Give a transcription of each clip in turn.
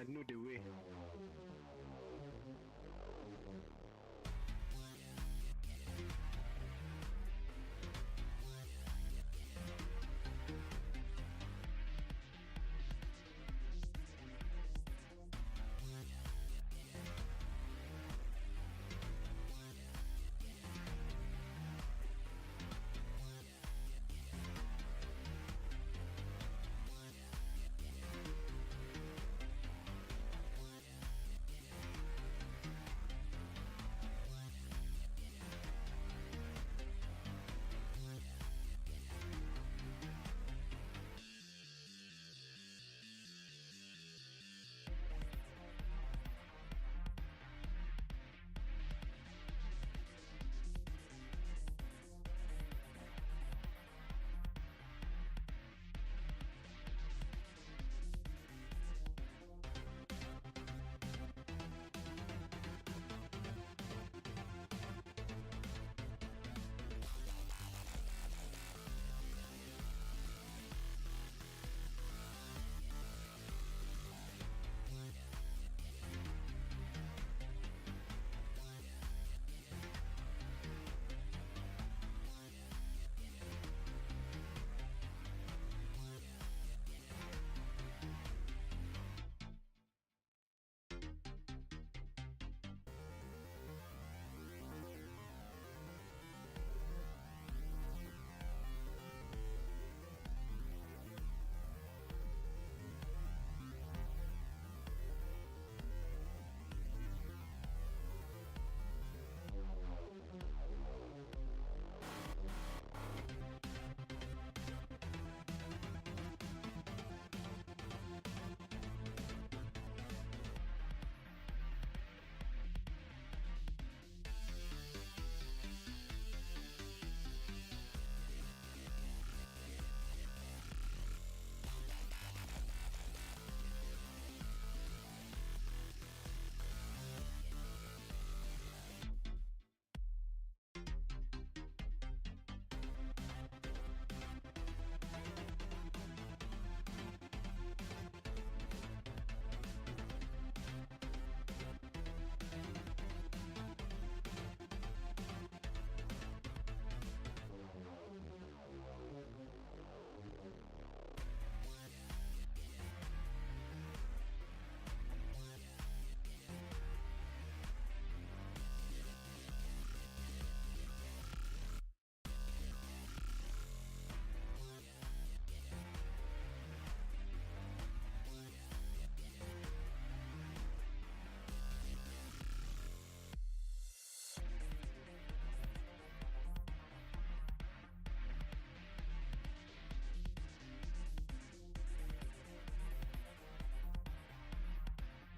don't know the way.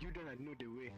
You don't know the way.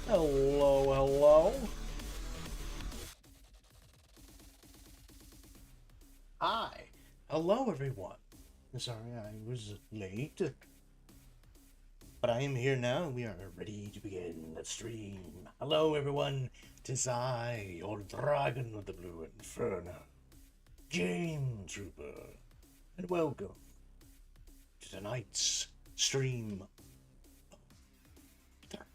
Hello, hello. Hi. Hello, everyone. Sorry I was late, but I am here now and we are ready to begin the stream. Hello, everyone. 'Tis I, your dragon of the blue inferno, Game Trooper, and welcome to tonight's stream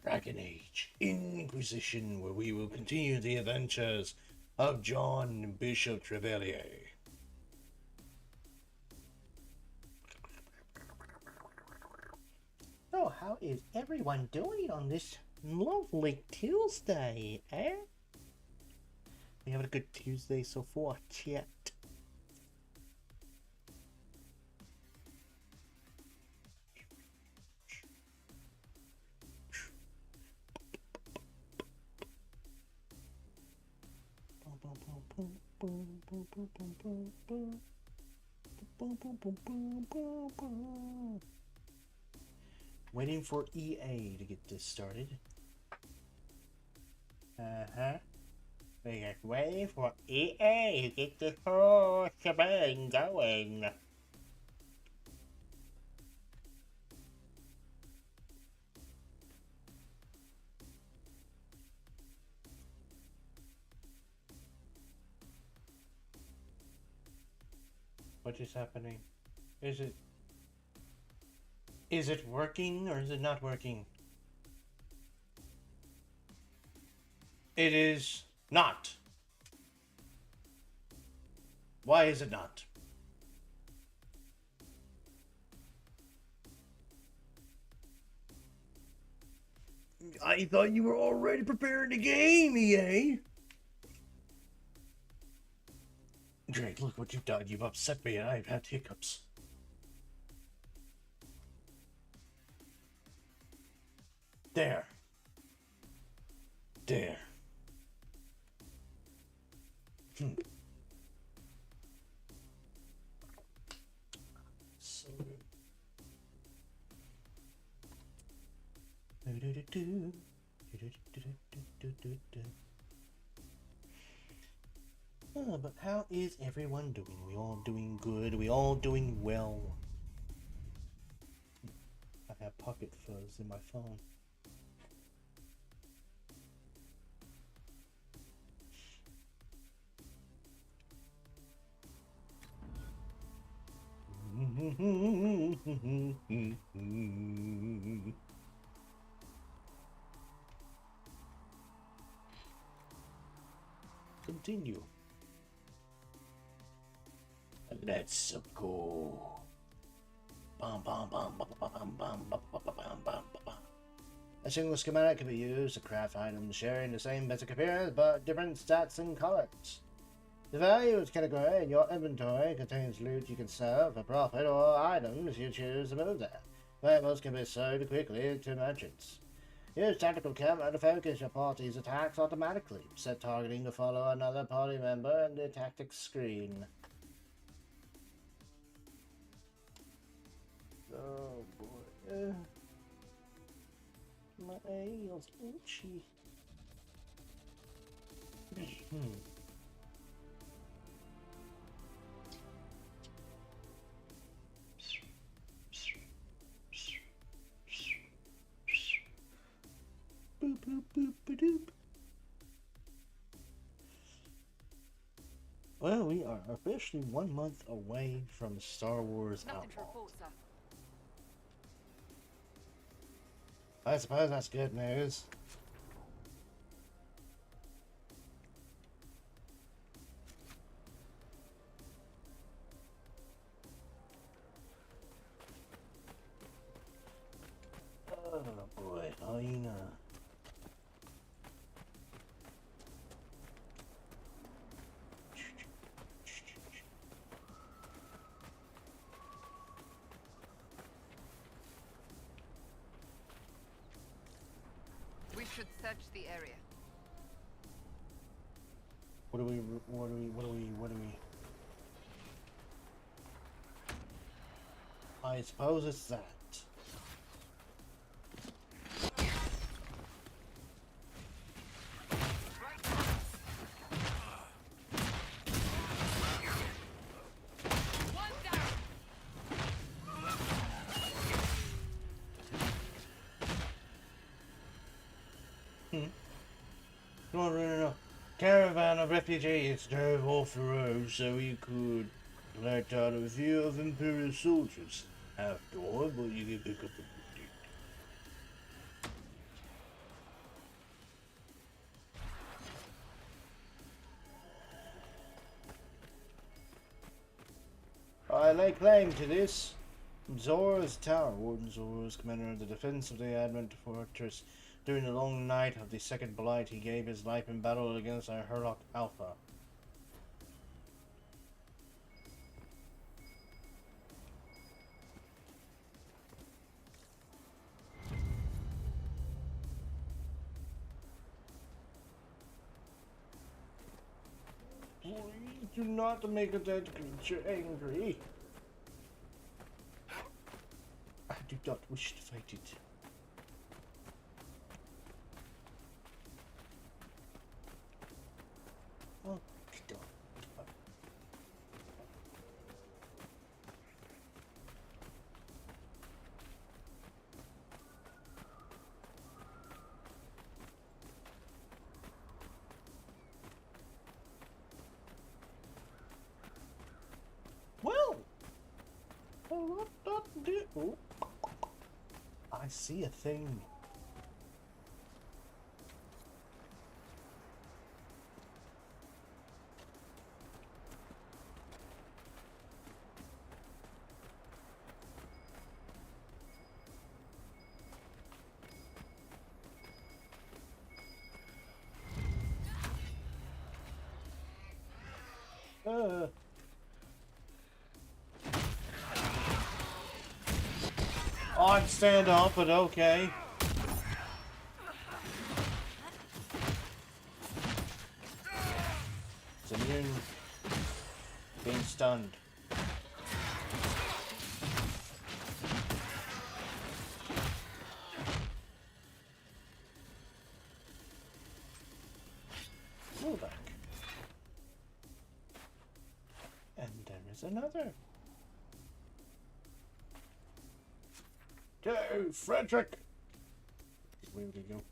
Dragon Age Inquisition, where we will continue the adventures of John Bishop Trevelier. So, how is everyone doing on this lovely Tuesday, eh? We having a good Tuesday so far, chat. Waiting for EA to get this started. We are waiting for EA to get this whole shebang going. What is happening? Is it working or is it not working? It is not. Why is it not? I thought you were already preparing the game, EA. Great, look what you've done. You've upset me and I've had hiccups. There. So... Oh, but how is everyone doing? We all doing good? We all doing well? I have pocket fuzz in my phone. Continue. Let's go. A single schematic can be used to craft items sharing the same basic appearance but different stats and colors. The values category in your inventory contains loot you can sell for profit or items you choose to move there. Variables can be sold quickly to merchants. Use tactical camera to focus your party's attacks automatically. Set targeting to follow another party member in the tactics screen. Oh boy. My nails itchy. Boop, boop, boop, ba-doop. Well, we are officially 1 month away from Star Wars Outlaws. I suppose that's good news. Oh boy, hyena. We should search the area. What do we... I suppose it's that. No. Caravan of refugees drove off the road so we could collect out a few of Imperial soldiers. After all, but you can pick up a booty. I lay claim to this. Zora's Tower. Warden Zora was commander of the defense of the Advent Fortress. During the long night of the Second Blight, he gave his life in battle against a Herlock Alpha. Please do not make a dead creature angry. I do not wish to fight it. Oh, God. Well, what do? I see a thing. Odd standoff, but okay. It's immune. Being stunned. Pull back. And there is another. Go, Frederick! Where would he go?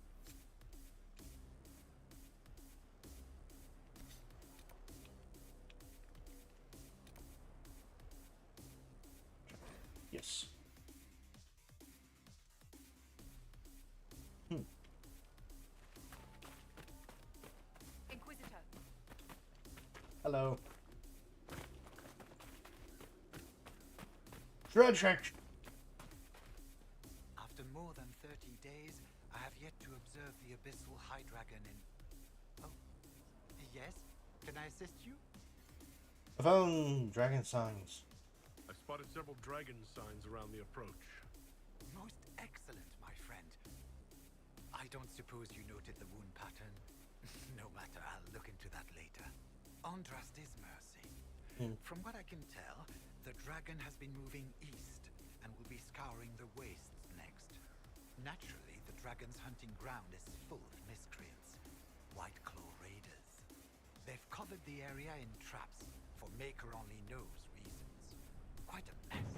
Yes. Inquisitor. Hello. Frederick! After more than 30 days, I have yet to observe the abyssal high dragon in... Oh, yes? Can I assist you? I found dragon signs. I spotted several dragon signs around the approach. Most excellent, my friend. I don't suppose you noted the wound pattern? No matter, I'll look into that later. Andraste's mercy. From what I can tell, the dragon has been moving east and will be scouring the wastes next. Naturally, the dragon's hunting ground is full of miscreants. White Claw raiders. They've covered the area in traps for Maker only knows reasons. Quite a mess.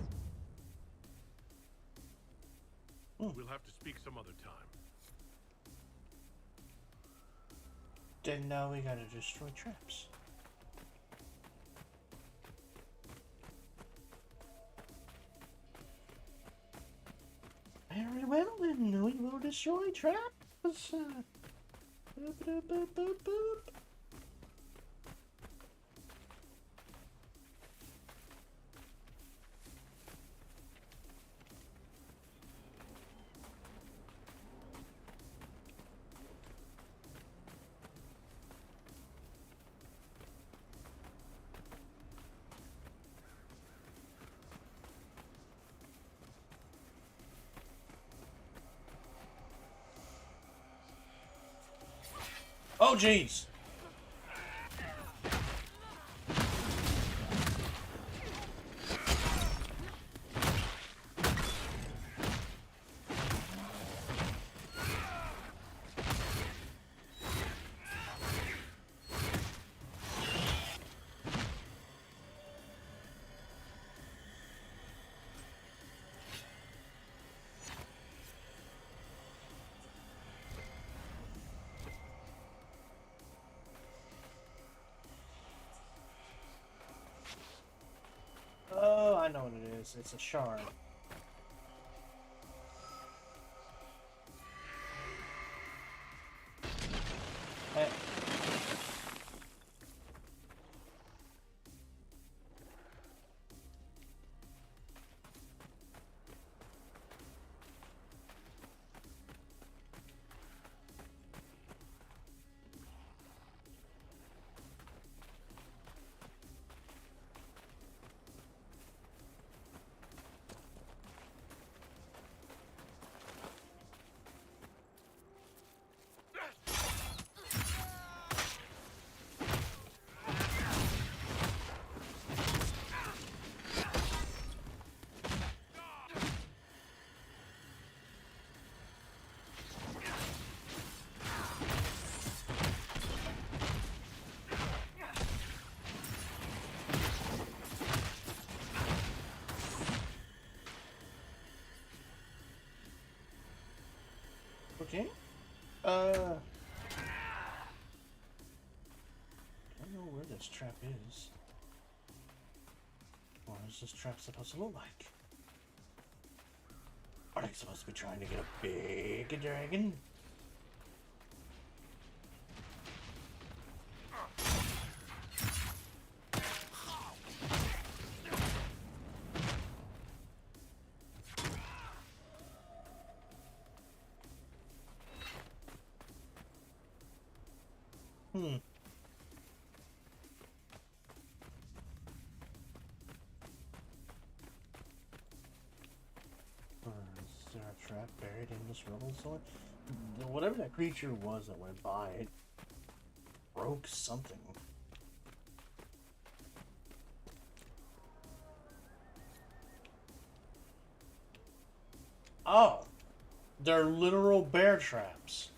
We'll have to speak some other time. Then now we gotta destroy traps. Very well, then we will destroy traps. Boop, boop, boop, boop, boop. Oh, jeez. is. It's a shard. Hey. Okay. I don't know where this trap is. What is this trap supposed to look like? Are they supposed to be trying to get a big dragon? Is there a trap buried in this rubble somewhere? Whatever that creature was that went by, it broke something. Oh! They're literal bear traps.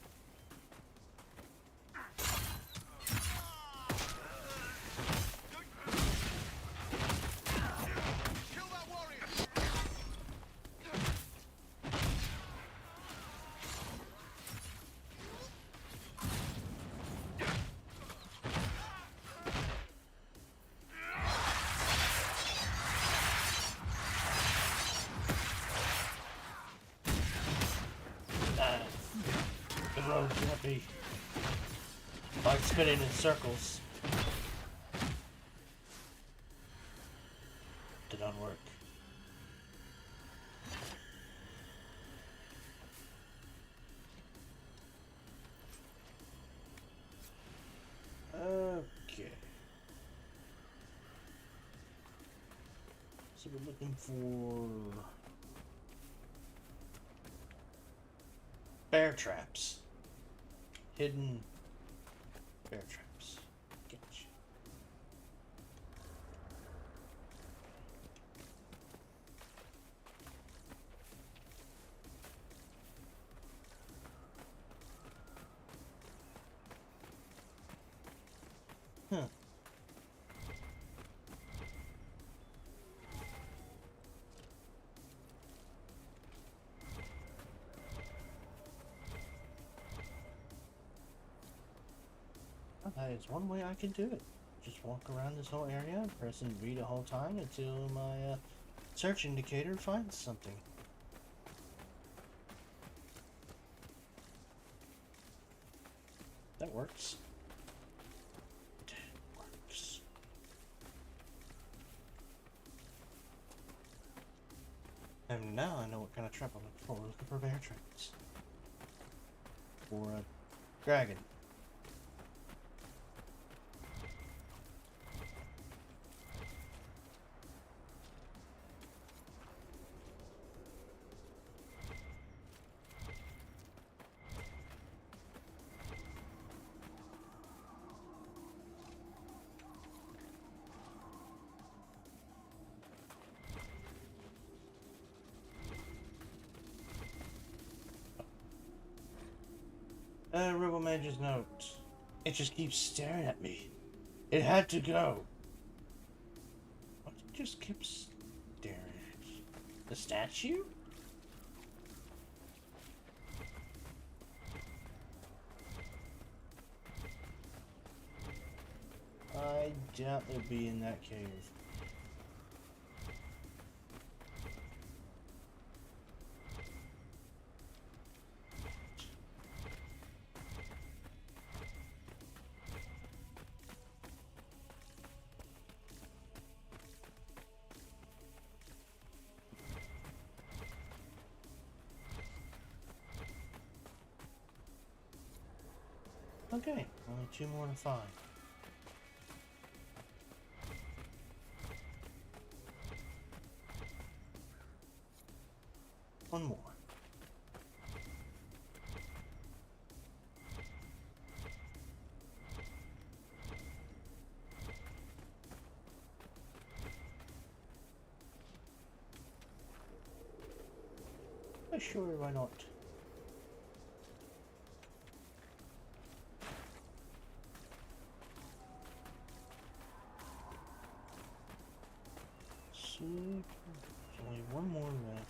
The road can't be like spinning in circles. Did not work. Okay. So we're looking for bear traps. Hidden bear traps. Gotcha. Huh. That is one way I can do it. Just walk around this whole area, pressing V the whole time until my search indicator finds something. That works. It works. And now I know what kind of trap I'm looking for. We're looking for bear traps. Or a dragon. Rebel Mage's note. It just keeps staring at me. It had to go. What? It just keeps staring at the statue? I doubt it'll be in that cave. Okay, only 2 more to find. One more. Sure, why not? Super. There's only one more left.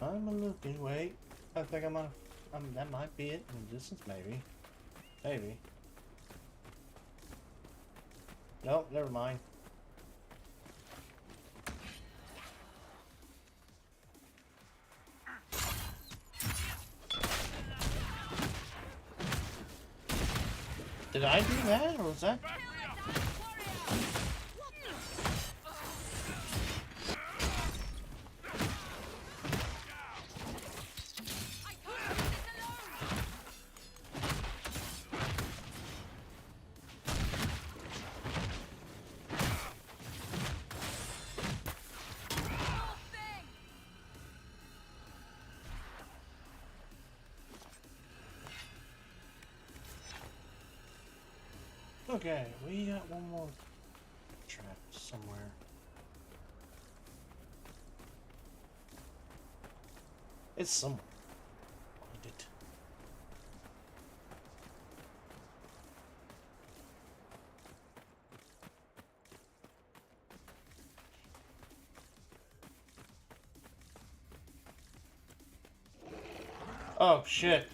I'm looking. Wait, I think I'm on. That might be it in the distance, maybe. Maybe. Nope, never mind. Did I do that, or was that? Okay, we got one more trap somewhere. It's somewhere. Find it. Oh shit.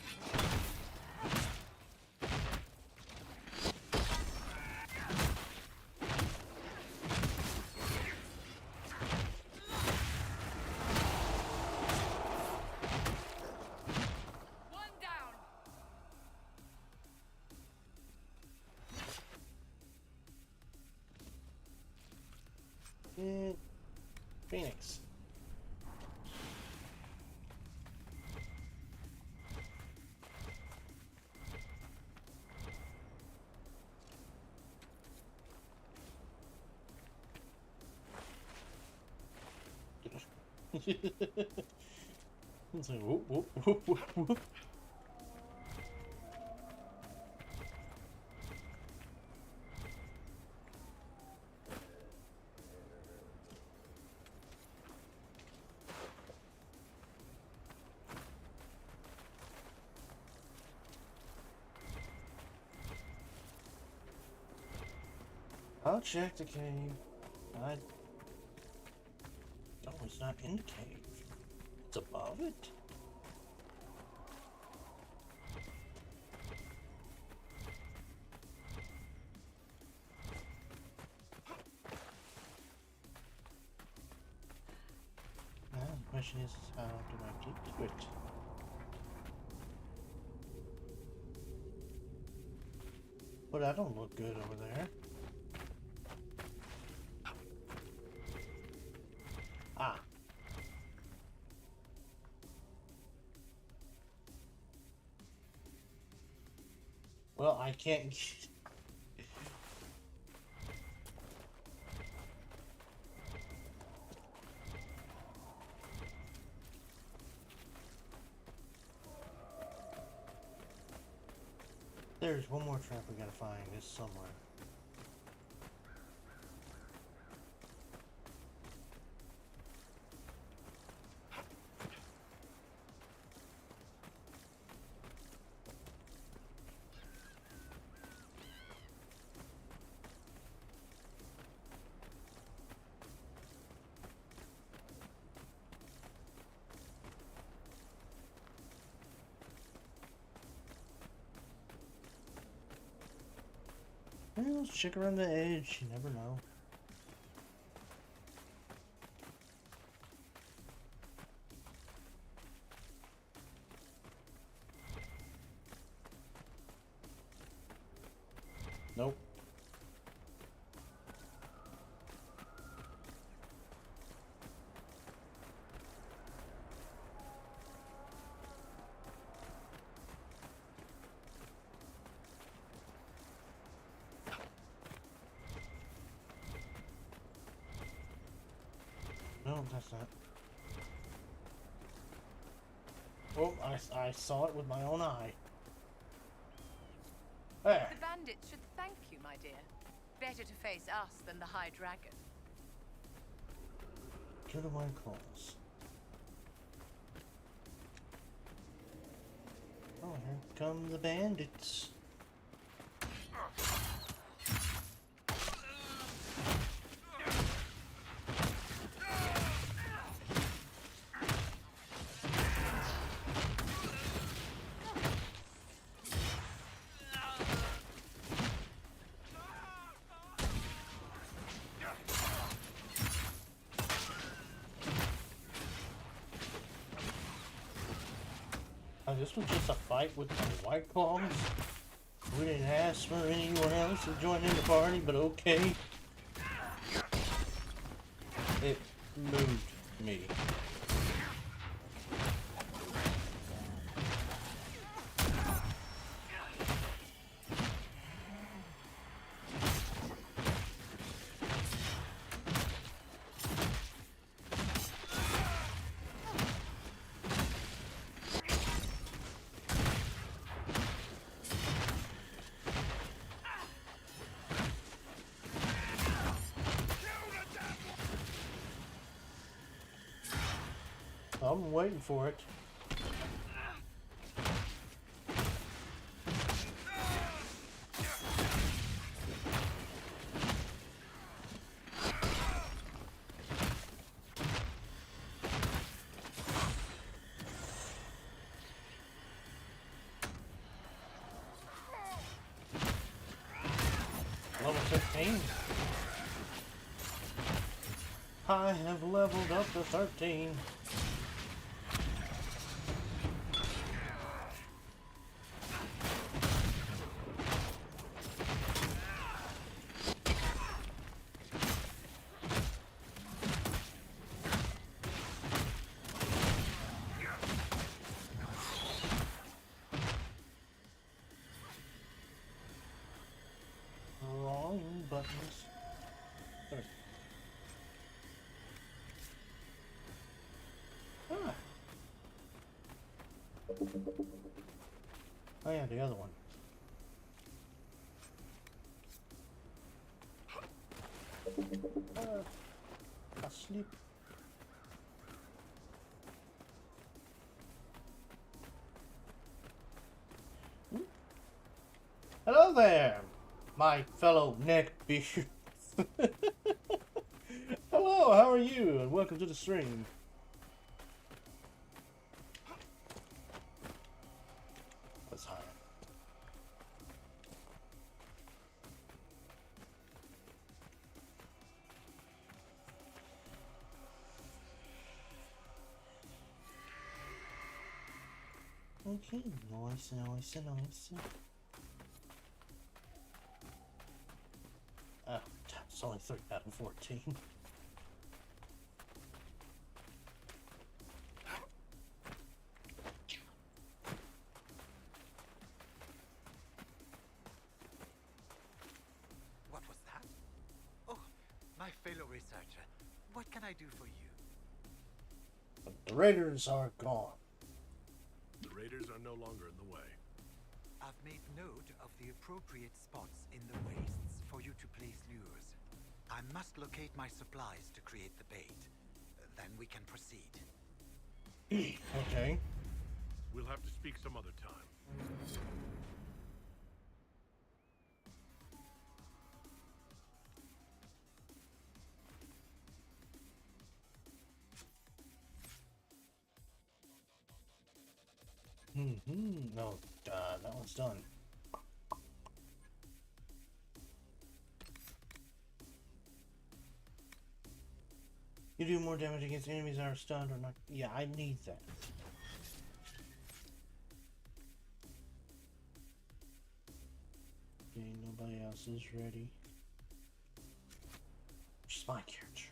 Phoenix. It's like whoop whoop whoop whoop whoop. I'll check the cave. No, it's not in the cave. It's above it. Now the question is how do I get to it? But I don't look good over there. Ah. Well, I can't. There's one more trap we gotta find. It's somewhere. Well, let's check around the edge. You never know. Nope. No, that's not. Oh, I saw it with my own eye. There. The bandits should thank you, my dear. Better to face us than the High Dragon. Killer Wine Claws. Oh, here come the bandits. This was just a fight with the White Claws. We didn't ask for anyone else to join in the party, but okay. It moved me. I'm waiting for it. Level 15. I have leveled up to 13. Wrong buttons. There. Ah. Oh yeah, the other one. Asleep. Hello there, my fellow neck beard. Hello, how are you? And welcome to the stream. Let's hire. Okay, nice, nice, nice. Oh, it's only 3 out of 14. What was that? Oh, my fellow researcher. What can I do for you? But the raiders are gone. The raiders are no longer in the way. I've made note of the appropriate spots in the wastes for you to place lures. I must locate my supplies to create the bait. Then we can proceed. Okay. We'll have to speak some other time. No, that one's done. do more damage against enemies that are stunned or not. Yeah, I need that. Okay, nobody else is ready. Just my character.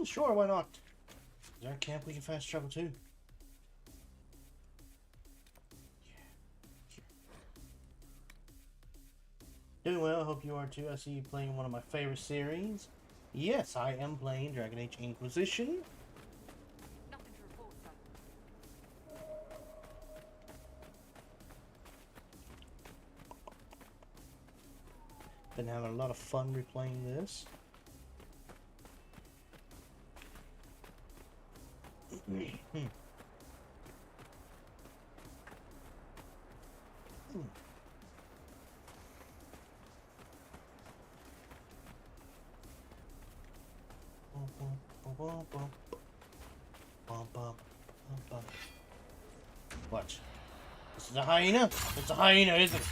Sure, why not? Is there a camp we can fast travel to? Yeah. Doing well, hope you are too. I see you playing one of my favorite series. Yes, I am playing Dragon Age Inquisition. Nothing to report, sir. Been having a lot of fun replaying this. What? This is a hyena? It's a hyena, isn't it?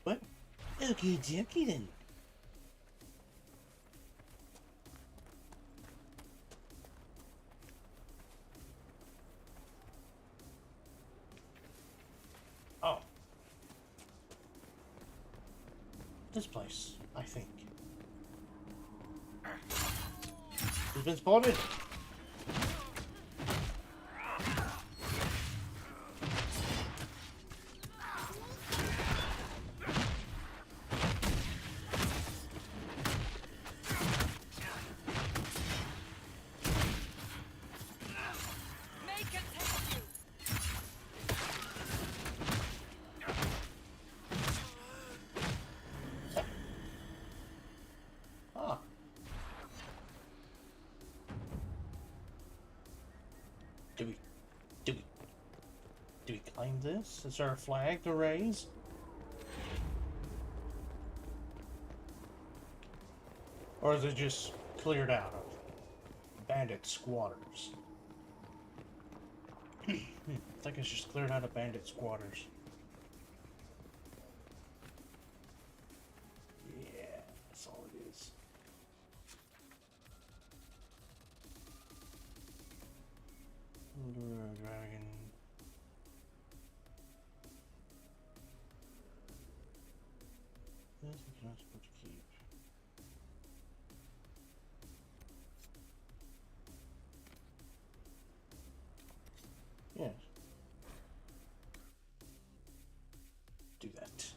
What? Okay, dokie then. Oh. This place, I think. He's been spotted. Make it take you! Ah. Do we climb this? Is there a flag to raise? Or is it just cleared out of bandit squatters? I think it's just cleared out of bandit squatters. Yeah, that's all it is. Dragon. This is not supposed to keep. Yes. Do that.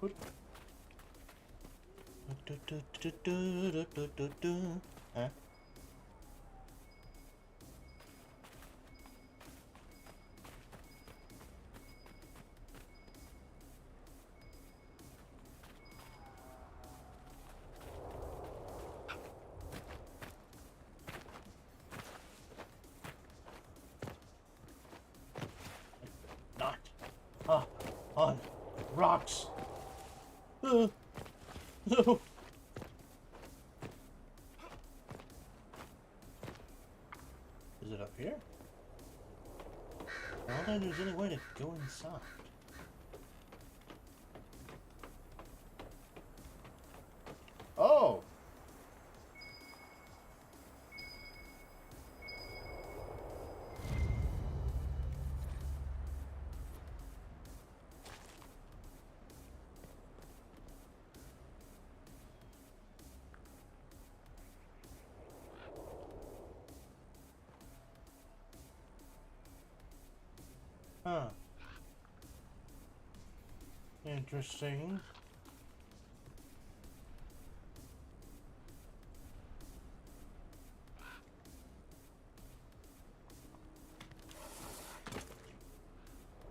What? Huh? Not on rocks. No. Is it up here? I don't think there's any way to go inside. Oh! Interesting.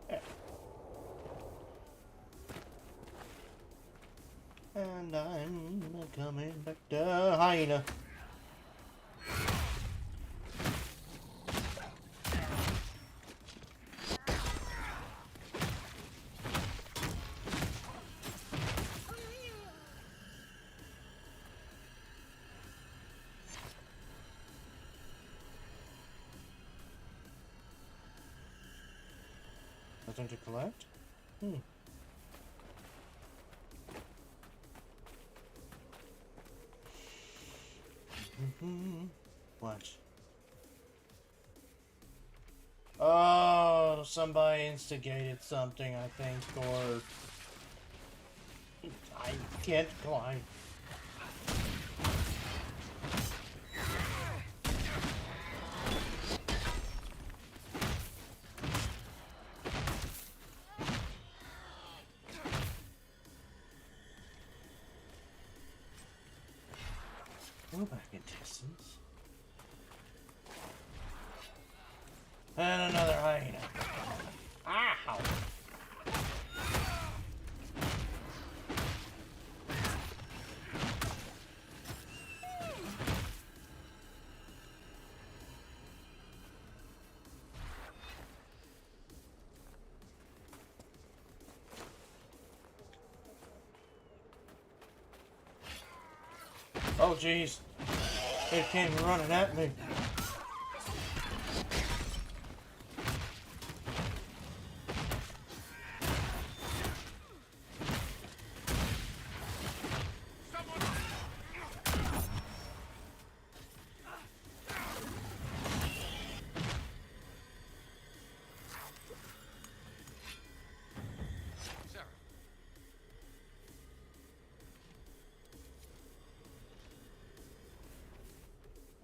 Yeah. And I'm coming back to hyena. Nothing to collect? What? Oh, somebody instigated something, I think, or... I can't climb. Go back in distance. And another hyena. Ow! Oh jeez, it came running at me.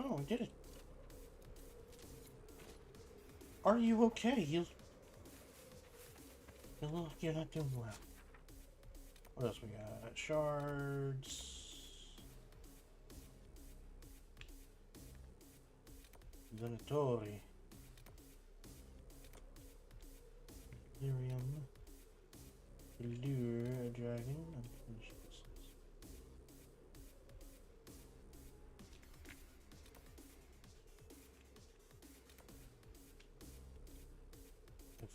Oh, I did it. Are you okay? You look like you're not doing well. What else we got? Shards. Venatori. Lyrium. Lure a dragon. Unfinished business.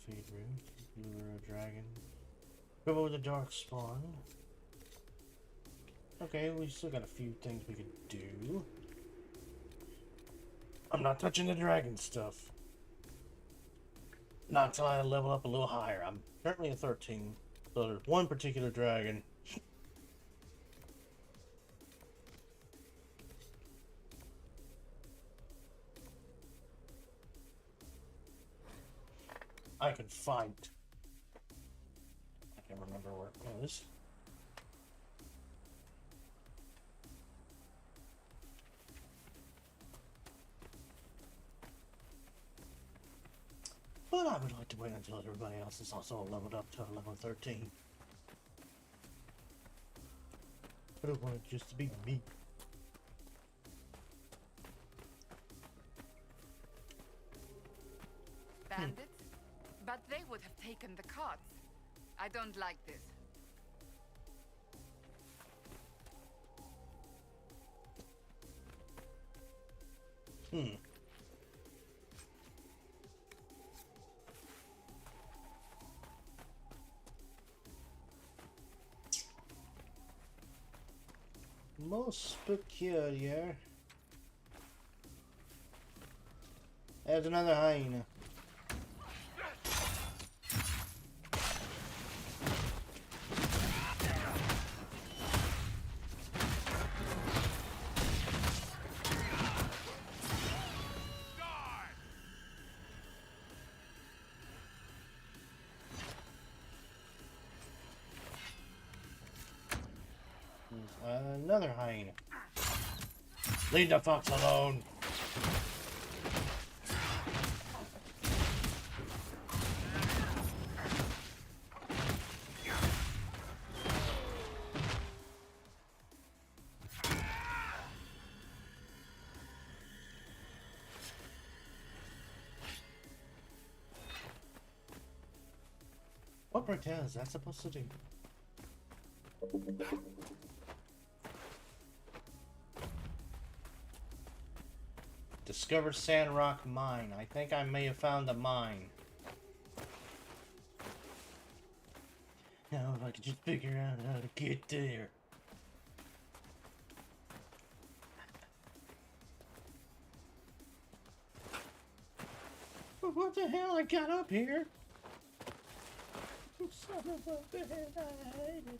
Feed room, lure a dragon. Go with the dark spawn. Okay, we still got a few things we could do. I'm not touching the dragon stuff. Not until I level up a little higher. I'm currently at 13. So there's one particular dragon. I can fight. I can't remember where it was. But I would like to wait until everybody else is also leveled up to level 13. I don't want it just to be me. Bandits? But they would have taken the carts. I don't like this. Most peculiar. There's another hyena. Another hyena. Leave the fox alone. brick hell is that supposed to do? Discover Sandrock Mine. I think I may have found a mine. Now if I could just figure out how to get there. But what the hell I got up here? Son of a bitch, I hate it.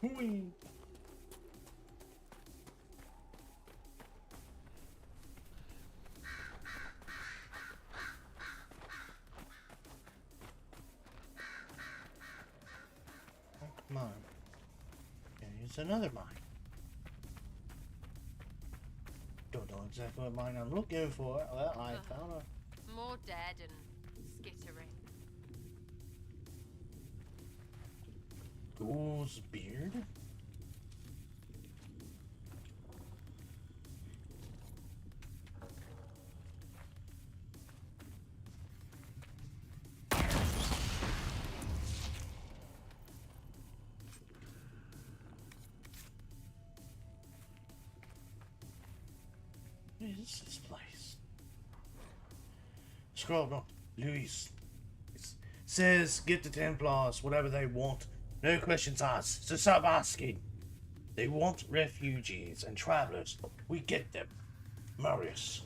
Whee! Come on. And here's another mine. Don't know exactly what mine I'm looking for. Well, I found a... More dead and skittering. Ghoul's beard? What is this place? Scroll down. Luis. It says get the Templars whatever they want. No questions asked, so stop asking. They want refugees and travelers. We get them. Marius.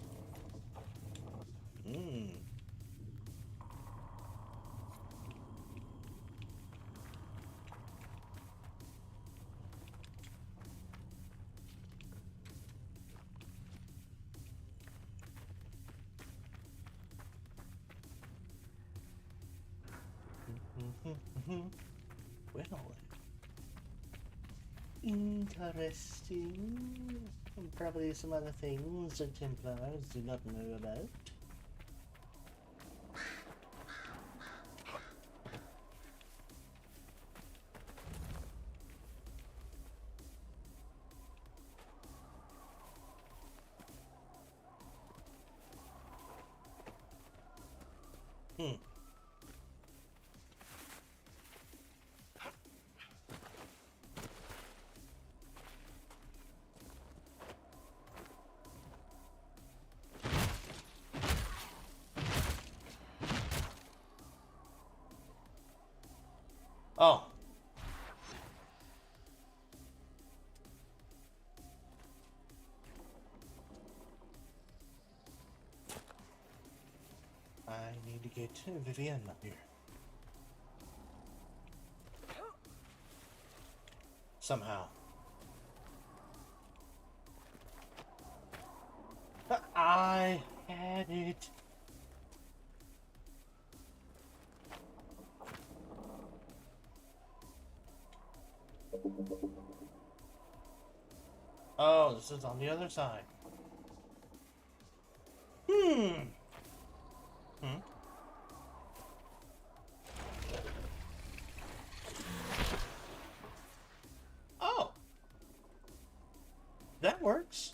Well, interesting. Probably some other things the Templars do not know about. Oh. I need to get Vivienne up here. Somehow. I had it. Oh, this is on the other side. Oh. That works.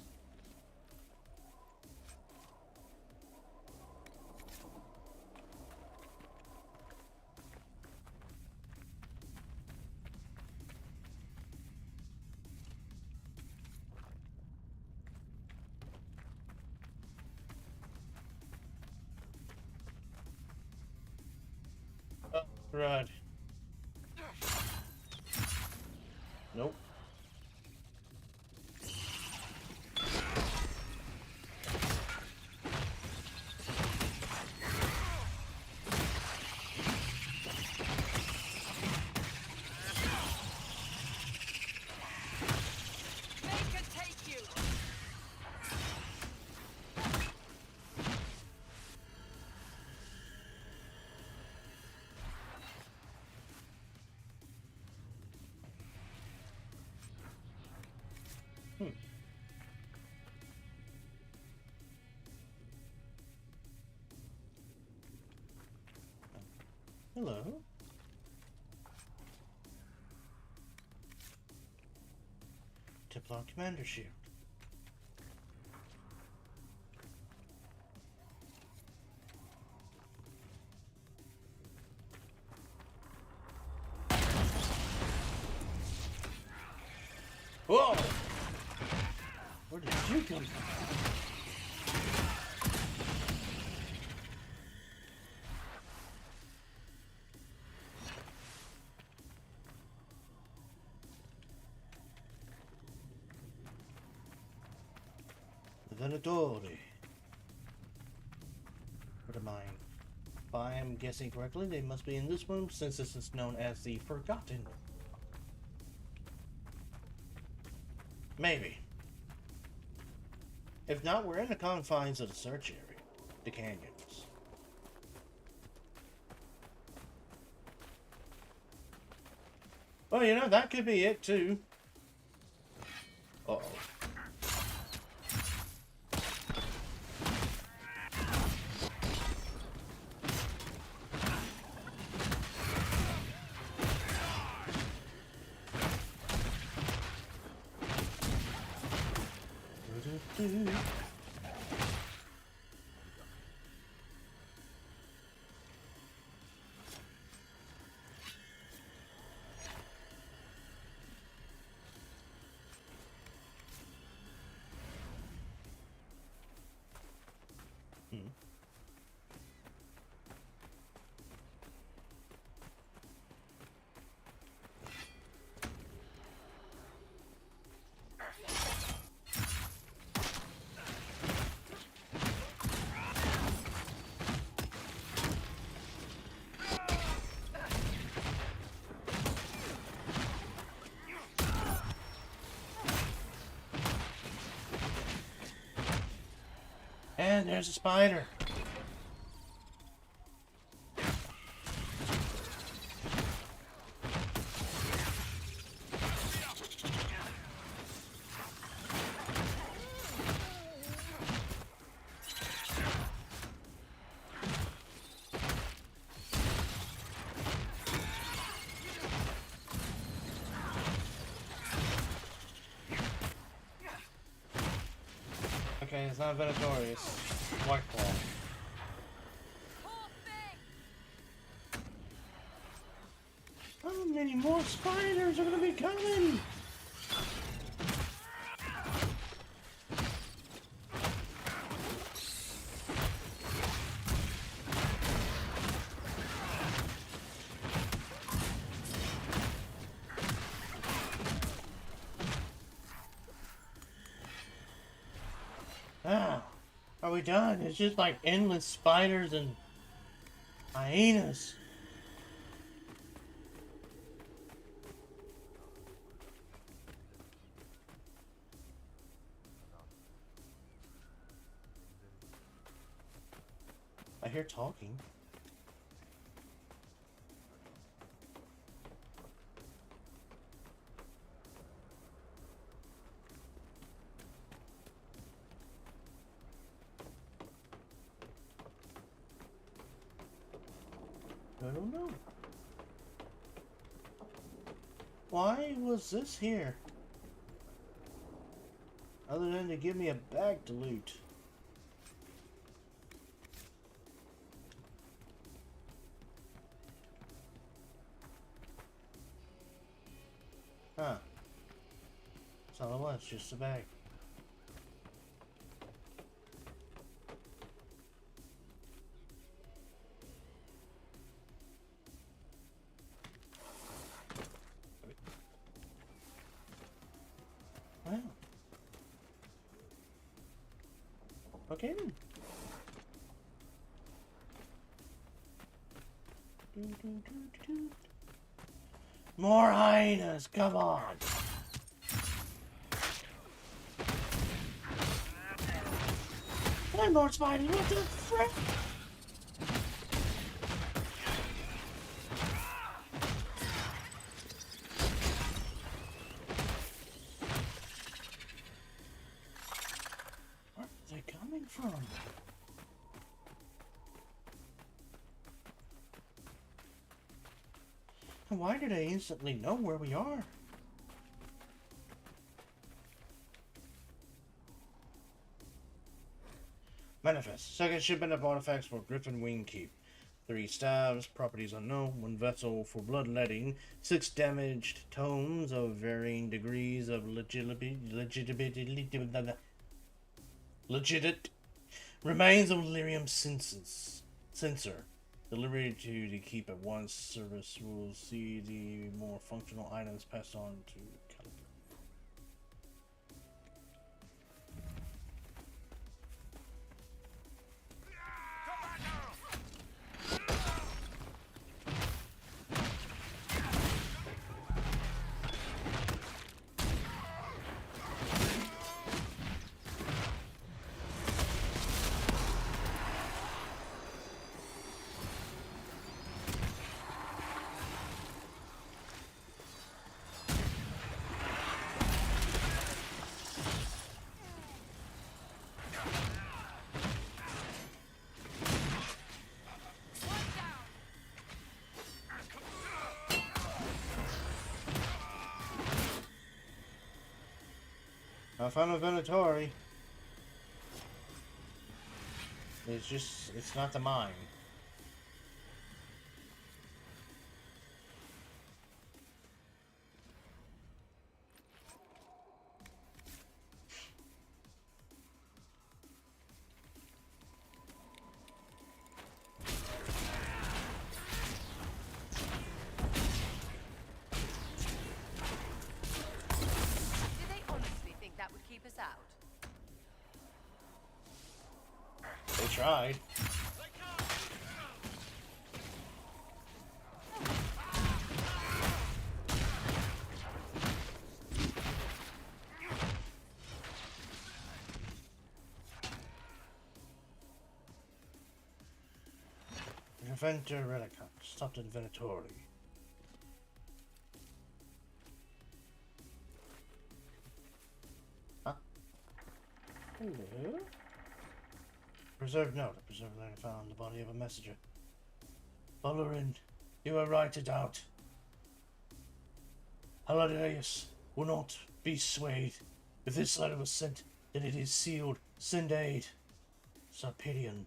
Right. Nope. Make her take you. Hello. Templar Commander Shield. Whoa! Where did you come from? Venatori. What am I? If I am guessing correctly, they must be in this room since this is known as the Forgotten. Maybe. If not, we're in the confines of the search area. The canyons. Well, you know, that could be it too. Uh-oh. And there's a spider. Okay, it's not Venatori, it's Whiteclaw. How many more spiders are gonna be coming? Ah, are we done? It's just like endless spiders and hyenas. I hear talking. I don't know. Why was this here? Other than to give me a bag to loot. Huh. That's all it was, just a bag. Wow. Okay then. More hyenas, come on. One more spiders, what the frick? Where are they coming from? And why do they instantly know where we are? Manifest. Second shipment of artifacts for Griffin Wing Keep. 3 stabs, properties unknown, 1 vessel for bloodletting, 6 damaged tomes of varying degrees of legit remains of lyrium sensor. The liberty to keep at once service will see the more functional items passed on to caliber. I found a Venatori. It's not the mine. They tried. Inventor Relic. Stopped at Venatori. Huh? Hello? Preserved note. A preserved letter found the body of a messenger. Bolorin, you were right to doubt. Haladius will not be swayed. If this letter was sent, then it is sealed. Send aid. Sarpedion.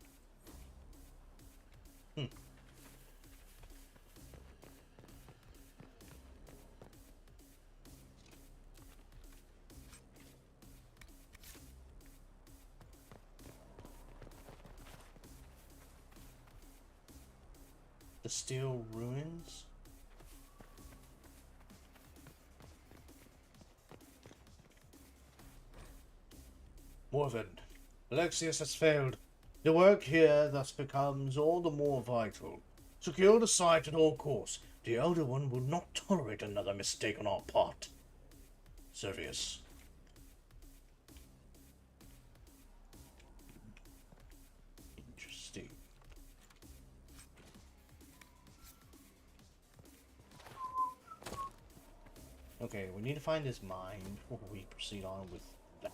The steel ruins? Morven, Alexius has failed. The work here thus becomes all the more vital. Secure the site at all costs. The Elder One will not tolerate another mistake on our part. Servius. Interesting. Okay, we need to find this mine before we proceed on with that.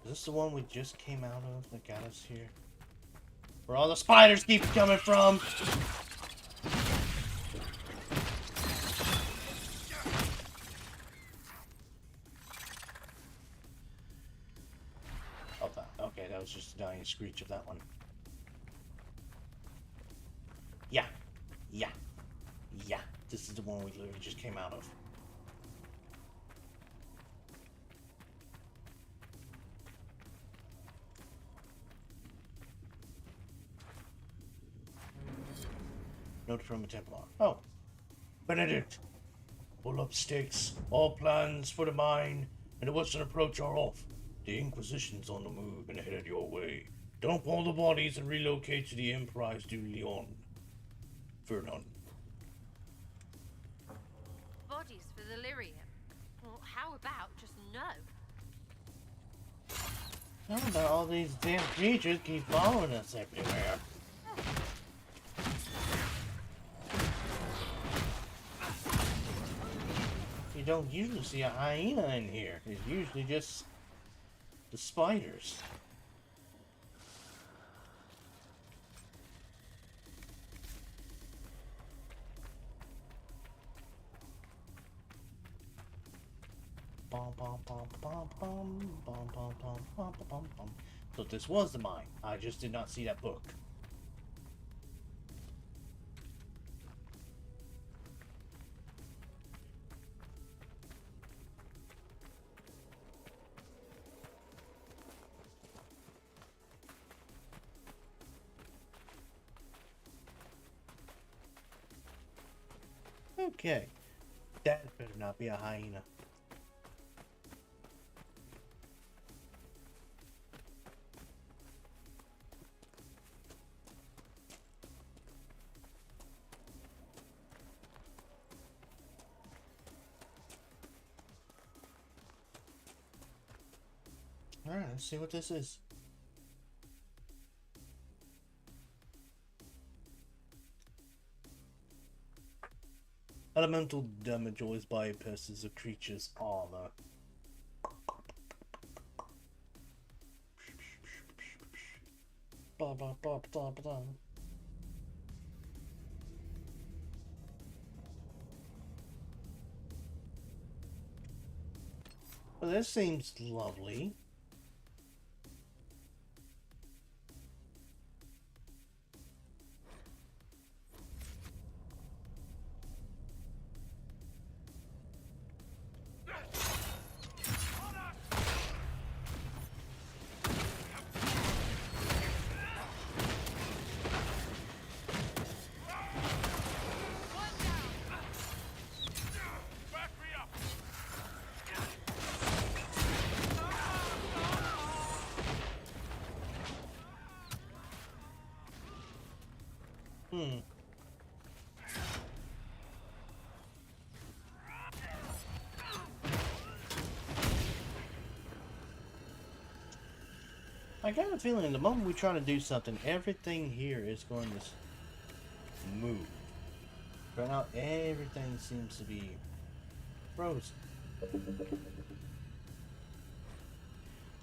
Is this the one we just came out of that got us here? Where all the spiders keep coming from? Oh, okay, that was just a dying screech of that one. Yeah. Yeah. Yeah. This is the one we literally just came out of. Note from a Templar. Oh. Benedict. Pull up stakes. All plans for the mine and the western approach are off. The Inquisition's on the move and headed your way. Dump all the bodies and relocate to the Emprise du Lion. Vernon. Bodies for the lyrium? Well, how about just no? How about all these damn creatures keep following us everywhere? You don't usually see a hyena in here. It's usually just the spiders. So this was the mine. I just did not see that book. Okay. That better not be a hyena. Alright, let's see what this is. Elemental damage always bypasses a creature's armor. Blah, blah, blah, blah, blah. Well, this seems lovely. I got a feeling the moment we try to do something, everything here is going to move. Right now, everything seems to be frozen.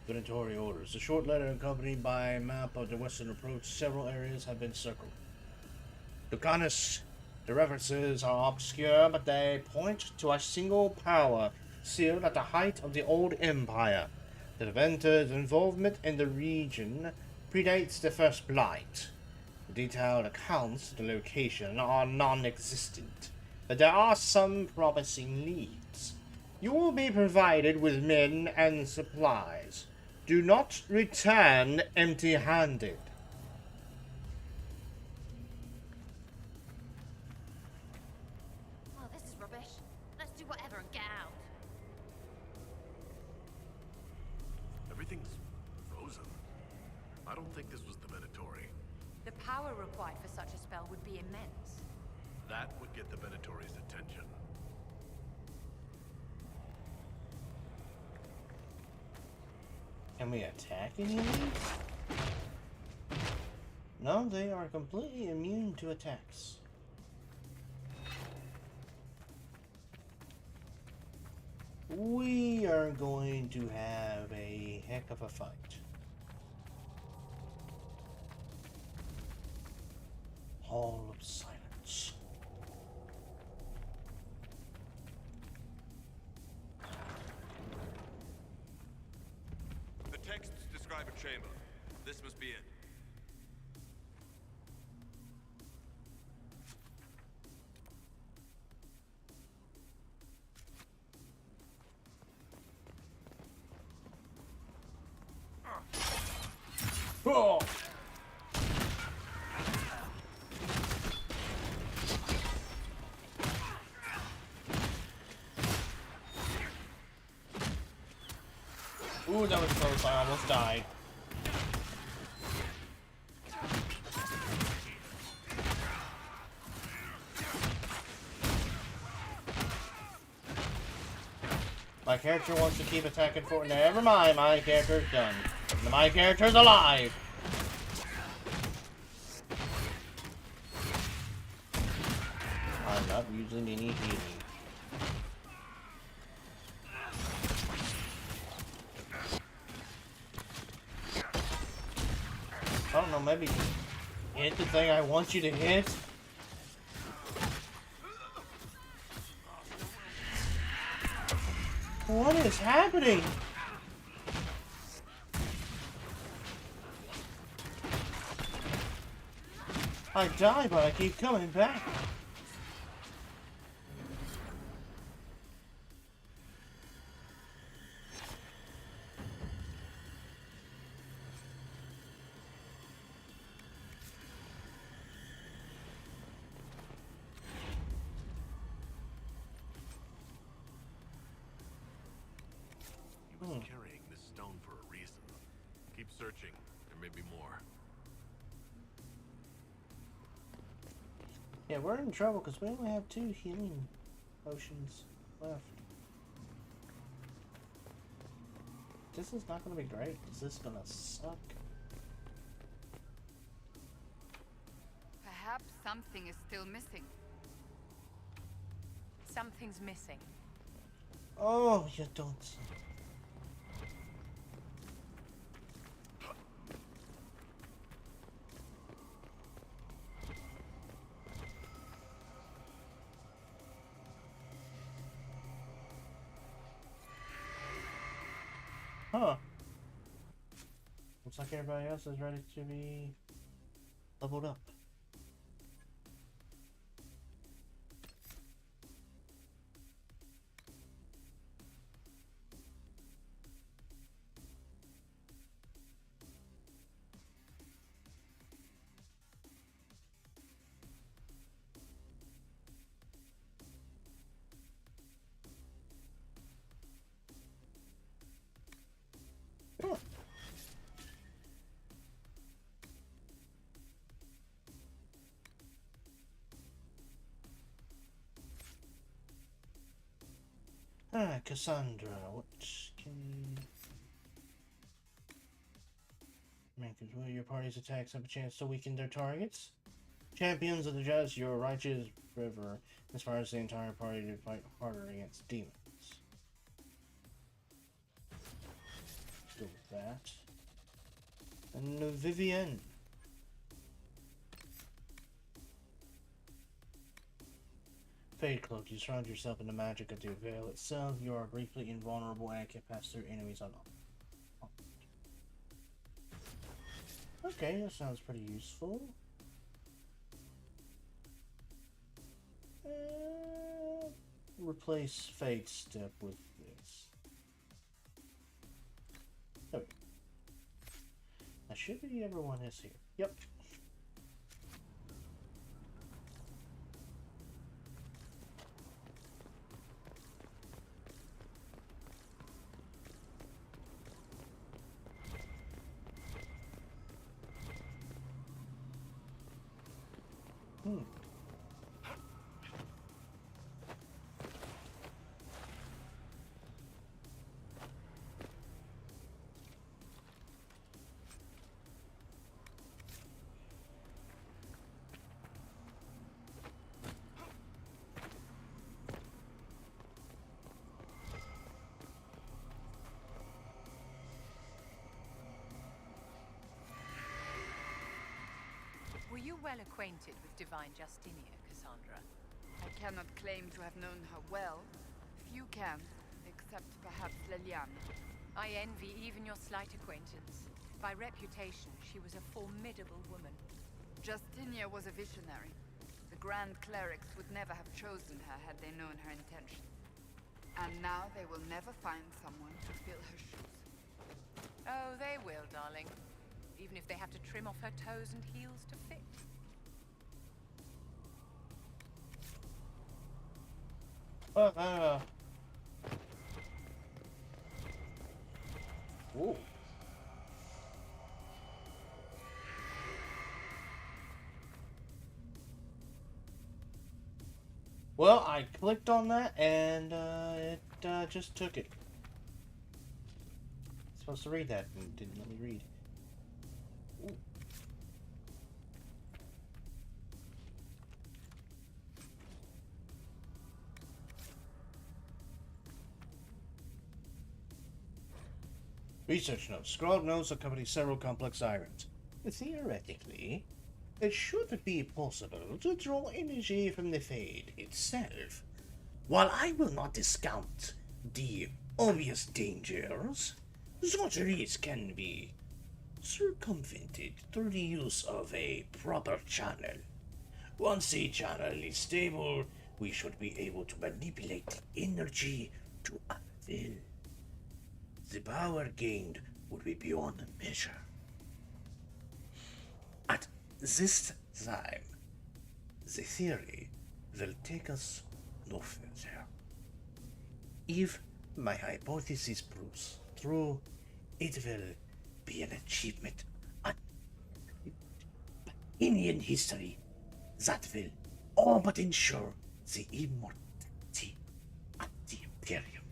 Inventory orders. A short letter accompanied by a map of the western approach. Several areas have been circled. Lucanus, the references are obscure, but they point to a single power sealed at the height of the old empire. The Deventor's involvement in the region predates the First Blight. The detailed accounts of the location are non-existent, but there are some promising leads. You will be provided with men and supplies. Do not return empty-handed. Oh, this is rubbish. Let's do whatever and get out. Everything's frozen. I don't think this was the Venatori. The power required for such a spell would be immense. That would get the Venatori's attention. Can we attack any of these? No, they are completely immune to attacks. We are going to have a heck of a fight. Hall of Silence. The texts describe a chamber. This must be it. Oh! Ooh, that was close. I almost died. My character wants to keep attacking for. Never mind, my character's done. My character's alive! I'm not using any healing. I don't know, maybe hit the thing I want you to hit? What is happening? I die, but I keep coming back. He was carrying this stone for a reason. Keep searching. There may be more. Yeah, we're in trouble because we only have 2 healing potions left. This is not going to be great. This is going to suck. Perhaps something is still missing. Something's missing. Oh, you don't say. Huh. Looks like everybody else is ready to be leveled up. Huh. Cassandra, what can you make as well? Your party's attacks have a chance to weaken their targets. Champions of the Just, your righteous river inspires the entire party to fight harder against demons. Let's go with that. And Vivienne. Fade Cloak, you surround yourself in the magic of the veil itself. You are briefly invulnerable and can pass through enemies unarmed. Okay, that sounds pretty useful. Replace Fade Step with this. There we go. That should be everyone is here. Yep. Were you well acquainted with Divine Justinia, Cassandra? I cannot claim to have known her well. Few can, except perhaps Leliane. I envy even your slight acquaintance. By reputation, she was a formidable woman. Justinia was a visionary. The Grand Clerics would never have chosen her had they known her intentions. And now they will never find someone to fill her shoes. Oh, they will, darling. Even if they have to trim off her toes and heels to fit. Ooh. Well, I clicked on that and it just took it. supposed to read that and didn't let me read. Ooh. Research notes. Scrawled notes accompany several complex items. Theoretically, it should be possible to draw energy from the Fade itself. While I will not discount the obvious dangers, sorceries can be circumvented through the use of a proper channel. Once a channel is stable, we should be able to manipulate energy to our will. The power gained would be beyond measure. At this time, the theory will take us no further. If my hypothesis proves true, it will be an achievement in history that will all but ensure the immortality of the Imperium.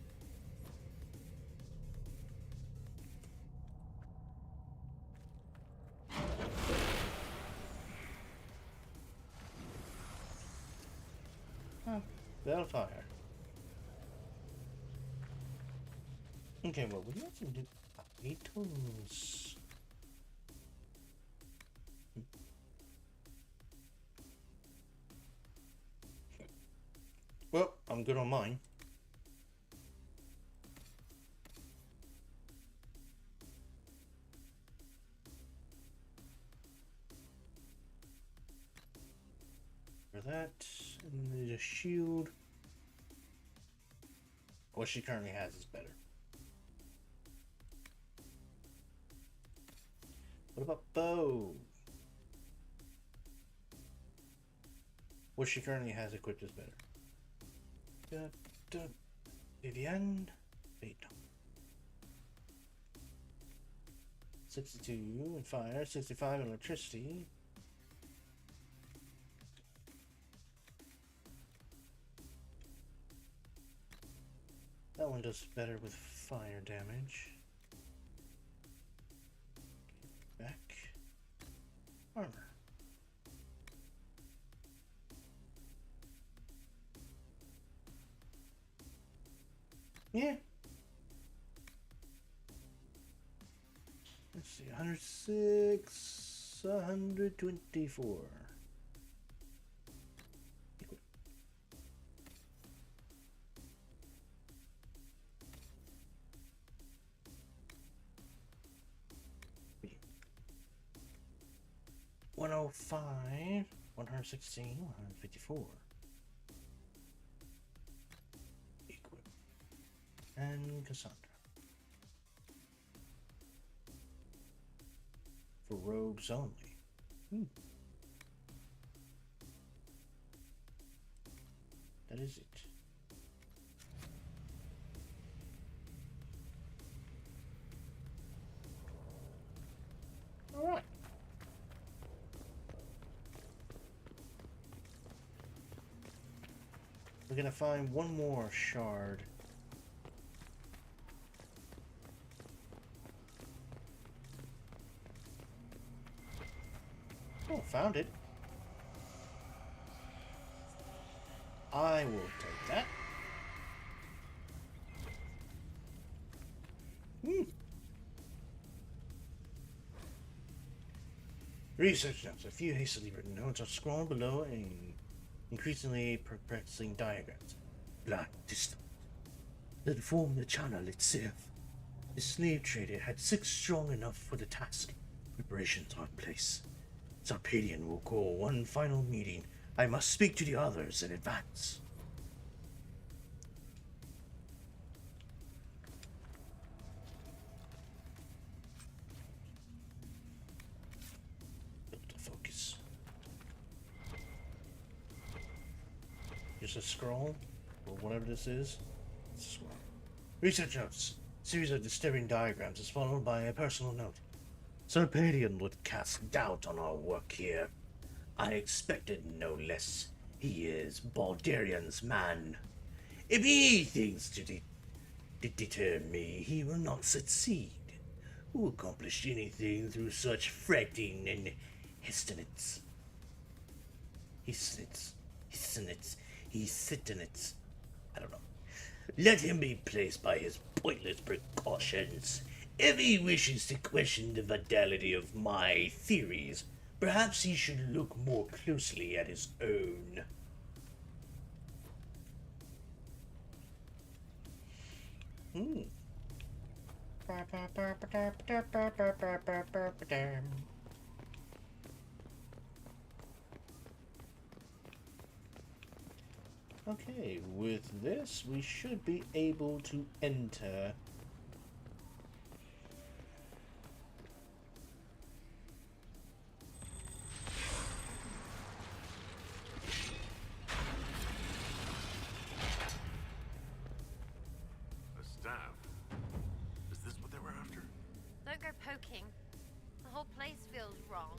Bellfire. Okay, well, we have some items. Well, I'm good on mine. For that, and there's a shield. What she currently has is better. What about bow? What she currently has equipped is better. Vivian. Wait. 62 in fire, 65 in electricity. That one does better with fire damage. Back. Armor. Yeah. Let's see, 106, 124. 105, 116, 154. Equip. And Cassandra. For rogues only. That is it. Alright. We're gonna find one more shard. Oh, found it. I will take that. Research notes. A few hastily written notes are scrawled below in increasingly perplexing diagrams. Blood distant that formed the channel itself. The slave trader had 6 strong enough for the task. Preparations are in place. Zarpadian will call one final meeting. I must speak to the others in advance. Build to focus. Just a scroll, or whatever this is. It's a scroll. Research notes. Series of disturbing diagrams is followed by a personal note. Zarpadian would cast doubt on our work here. I expected no less. He is Baldarian's man. If he thinks to deter me, he will not succeed. who accomplish anything through such fretting and hesitance. Hesitance. I don't know. Let him be placed by his pointless precautions. If he wishes to question the validity of my theories, perhaps he should look more closely at his own. Okay, with this, we should be able to enter. A staff? Is this what they were after? Don't go poking. The whole place feels wrong.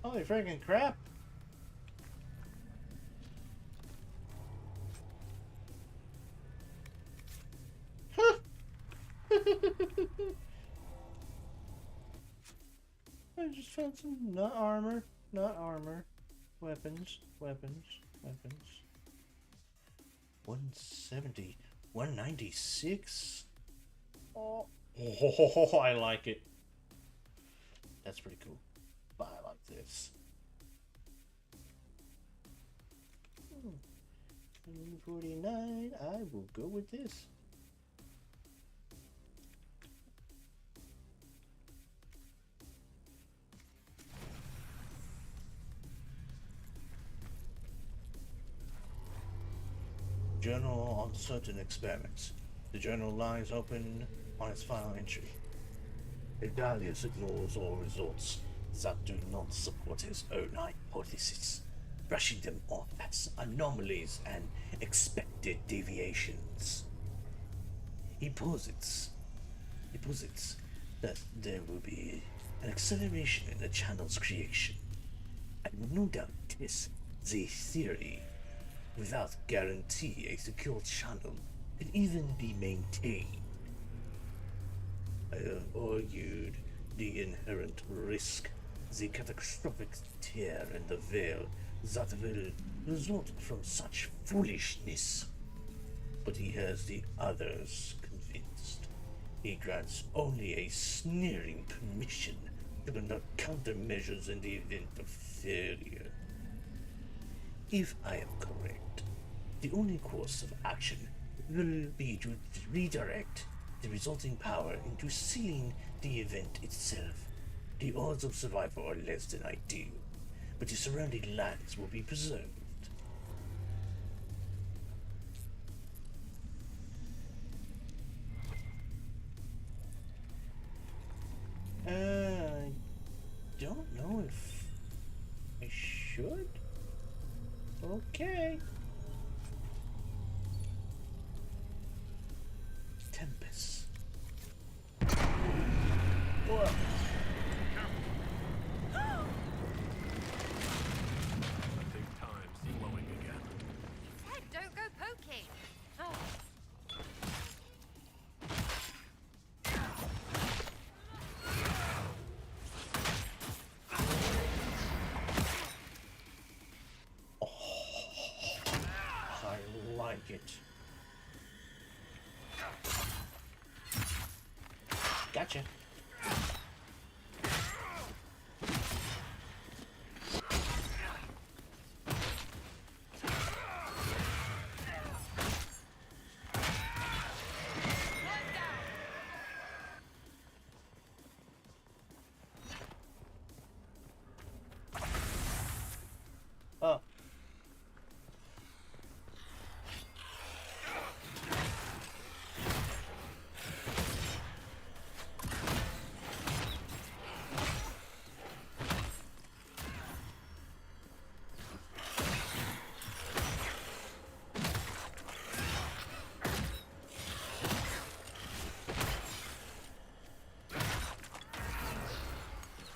Holy freaking crap! I just found some not armor. Weapons. 170. 196? Oh, I like it. That's pretty cool. But I like this. 49. I will go with this. Journal on certain experiments. The journal lies open on its final entry. Dalius ignores all results that do not support his own hypothesis, brushing them off as anomalies and expected deviations. He posits that there will be an acceleration in the channel's creation, and no doubt test the theory. Without guarantee, a secure channel can even be maintained. I have argued the inherent risk, the catastrophic tear in the veil that will result from such foolishness. But he has the others convinced. He grants only a sneering permission to conduct countermeasures in the event of failure. If I am correct, the only course of action will be to redirect the resulting power into sealing the event itself. The odds of survival are less than ideal, but the surrounding lands will be preserved. I don't know if I should. Okay. Tempest. Whoa. I think time's slowing again. Ted, don't go poking. Oh. I like it. Gotcha. Oh.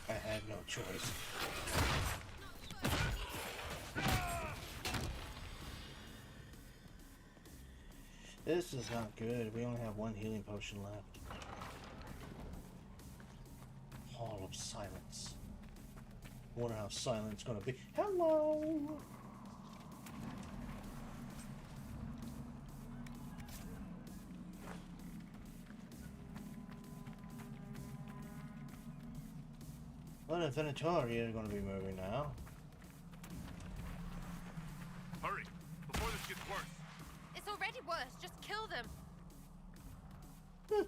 I had no choice. This is not good. We only have one healing potion left. Hall of Silence. I wonder how silent it's gonna be. Hello! Well, Infinitori is going to be moving now. Hurry, before this gets worse. It's already worse. Just kill them. You're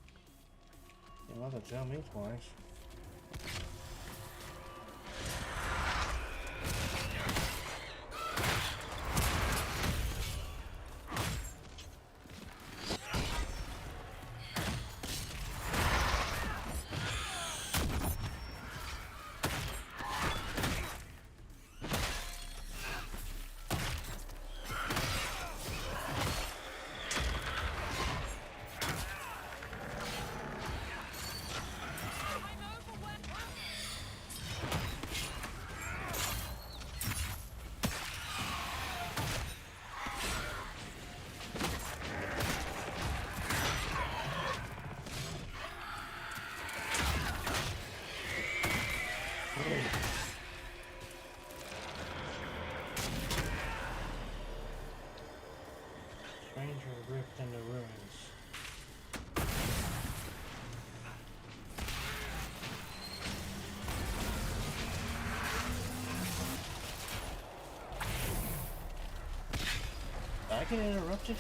not going to tell me twice. Stranger ripped into ruins. I get interrupted?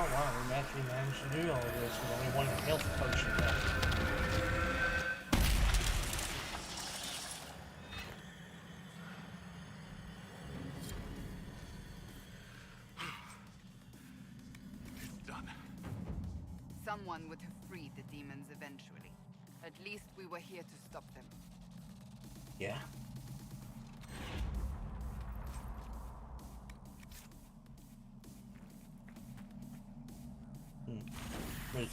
Oh wow, we actually managed to do all of this with only one health potion left. It's done. Someone would have freed the demons eventually. At least we were here to stop them. Yeah. Where's...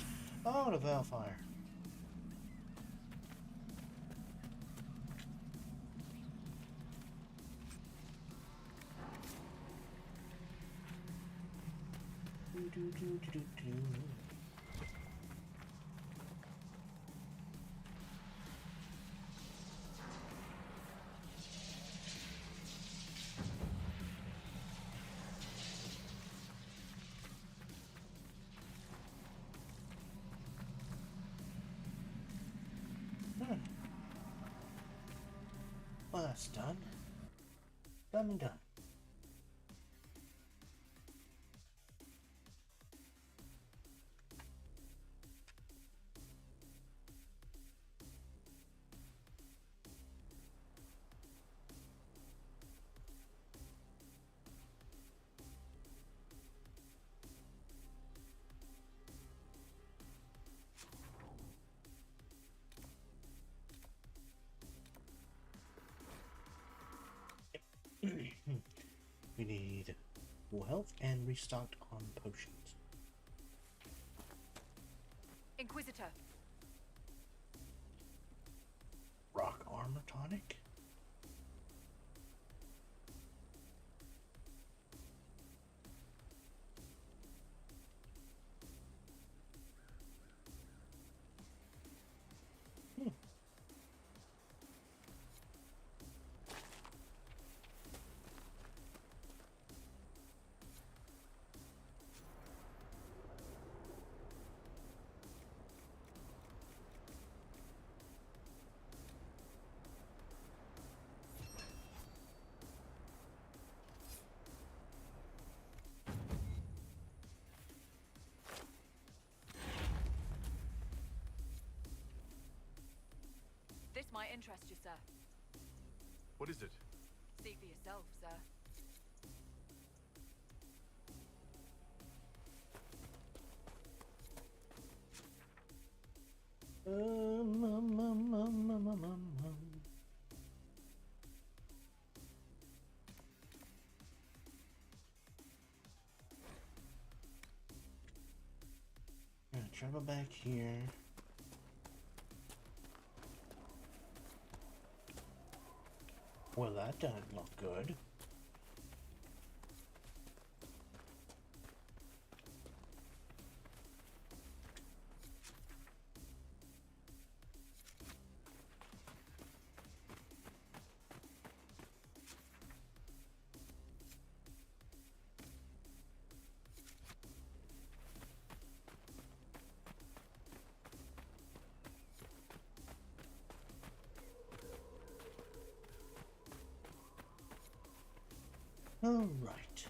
Oh, the Valfire. Well, that's done. Done and done. We need full health and restocked on potions. Inquisitor. Rock armor tonic? This might interest you, sir. What is it? See for yourself, sir. travel back here. Well, that doesn't look good. Alright.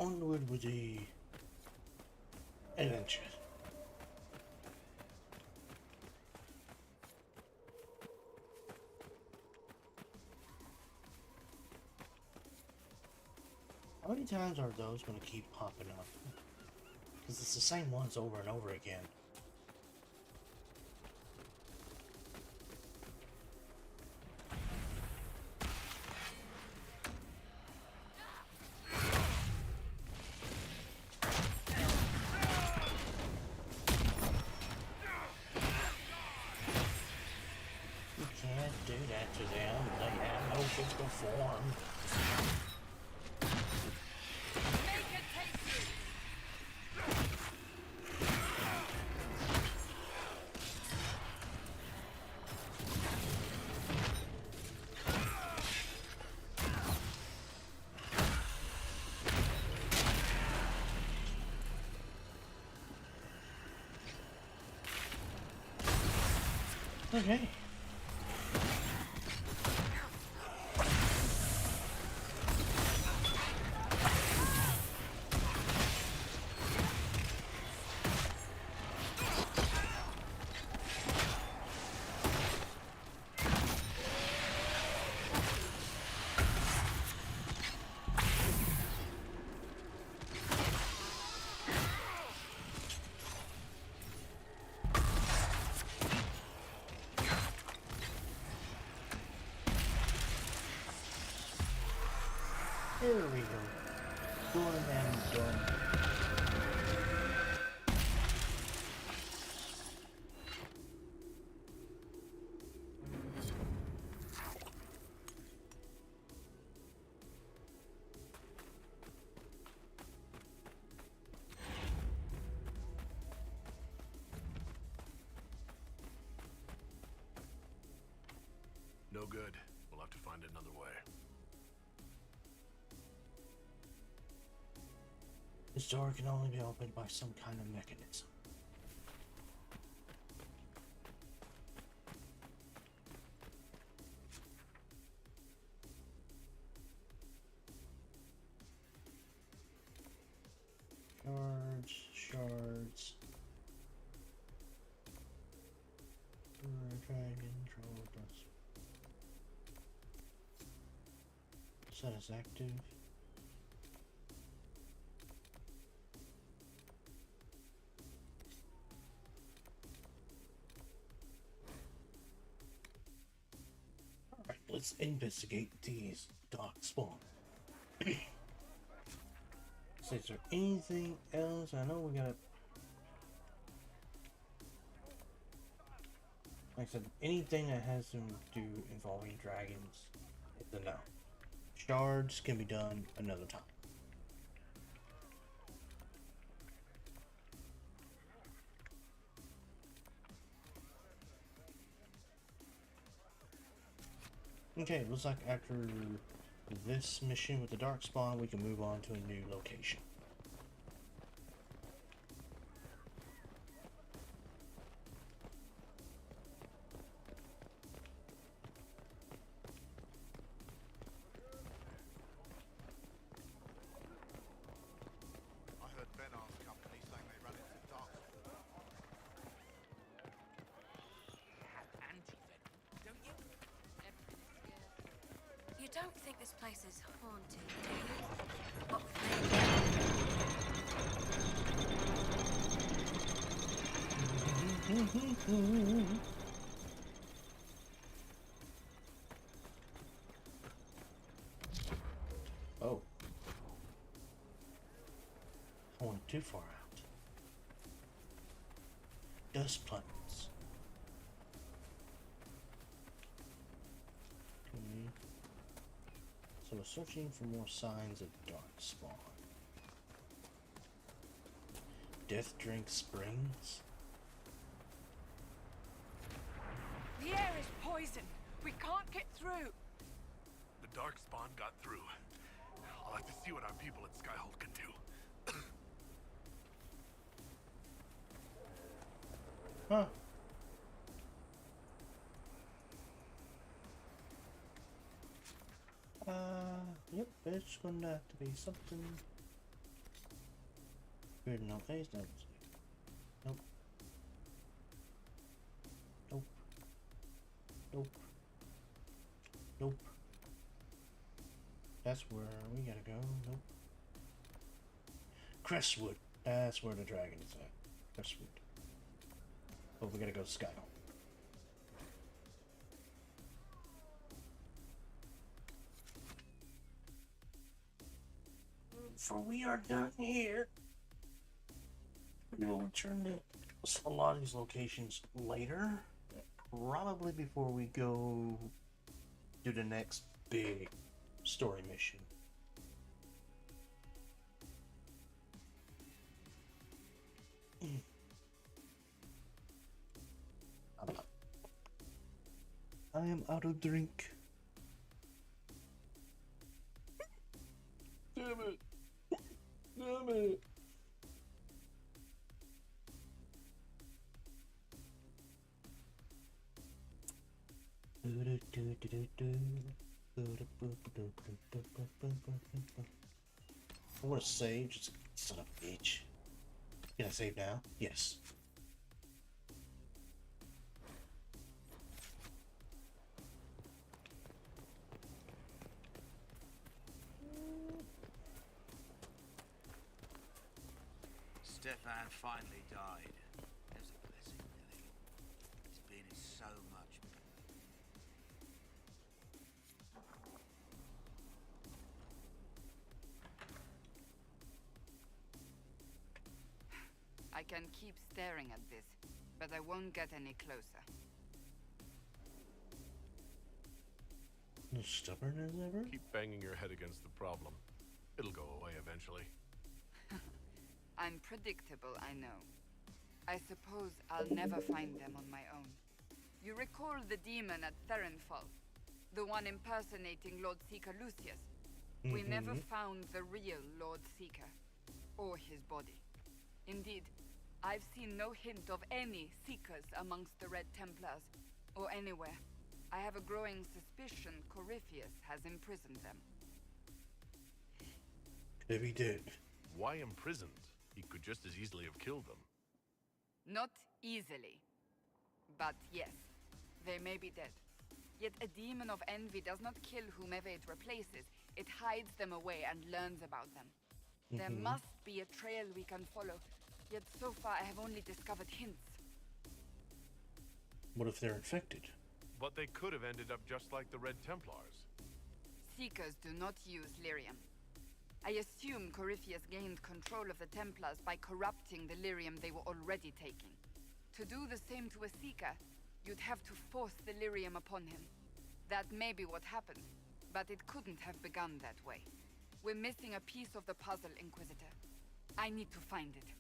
Onward with the adventure. How many times are those going to keep popping up? Because it's the same ones over and over again. Do that to them. They have no physical form. Make it tasty! Okay. There we go. Doing them done. No good. We'll have to find another way. This door can only be opened by some kind of mechanism. Shards. Dragon control. Set as active. Alright, let's investigate these dark spawn. So is there anything else? I know we gotta... Like I said, anything that has to do involving dragons, it's a no. Shards can be done another time. Okay, looks like after this mission with the dark spawn, we can move on to a new location. I heard Benar's company saying they run into dark. Have anti-venom, don't you? You don't think this place is haunted, do you? What with me? Oh. I went too far out. Dust planets. Okay. So we're searching for more signs of darkspawn. Death Drink Springs? The air is poison. We can't get through. The Darkspawn got through. I'll have to see what our people at Skyhold can do. Huh. Yep, it's gonna have to be something weird in our face. Nope. Nope. Nope. Nope. Nope. That's where we gotta go. Nope. Crestwood. That's where the dragon is at. Crestwood. But we gotta go to Skyhold. For we are done here. We will return to a lot of these locations later. Probably before we go do the next big story mission. I am out of drink. Damn it. Damn it. I want to save, just son of a bitch. Can I save now? Yes. Stefan finally died. It was a blessing, really. He's been in so much pain. I can keep staring at this, but I won't get any closer. As stubborn as ever? Keep banging your head against the problem. It'll go away eventually. I'm predictable, I know. I suppose I'll never find them on my own. You recall the demon at Therenfall? The one impersonating Lord Seeker Lucius? We never found the real Lord Seeker. Or his body. Indeed, I've seen no hint of any Seekers amongst the Red Templars, or anywhere. I have a growing suspicion Corypheus has imprisoned them. If he did. Why imprisoned? He could just as easily have killed them. Not easily. But yes, they may be dead. Yet a demon of envy does not kill whomever it replaces. It hides them away and learns about them. There must be a trail we can follow, yet so far I have only discovered hints. What if they're infected? But they could have ended up just like the Red Templars. Seekers do not use lyrium. I assume Corypheus gained control of the Templars by corrupting the lyrium they were already taking. To do the same to a Seeker, you'd have to force the lyrium upon him. That may be what happened, but it couldn't have begun that way. We're missing a piece of the puzzle, Inquisitor. I need to find it.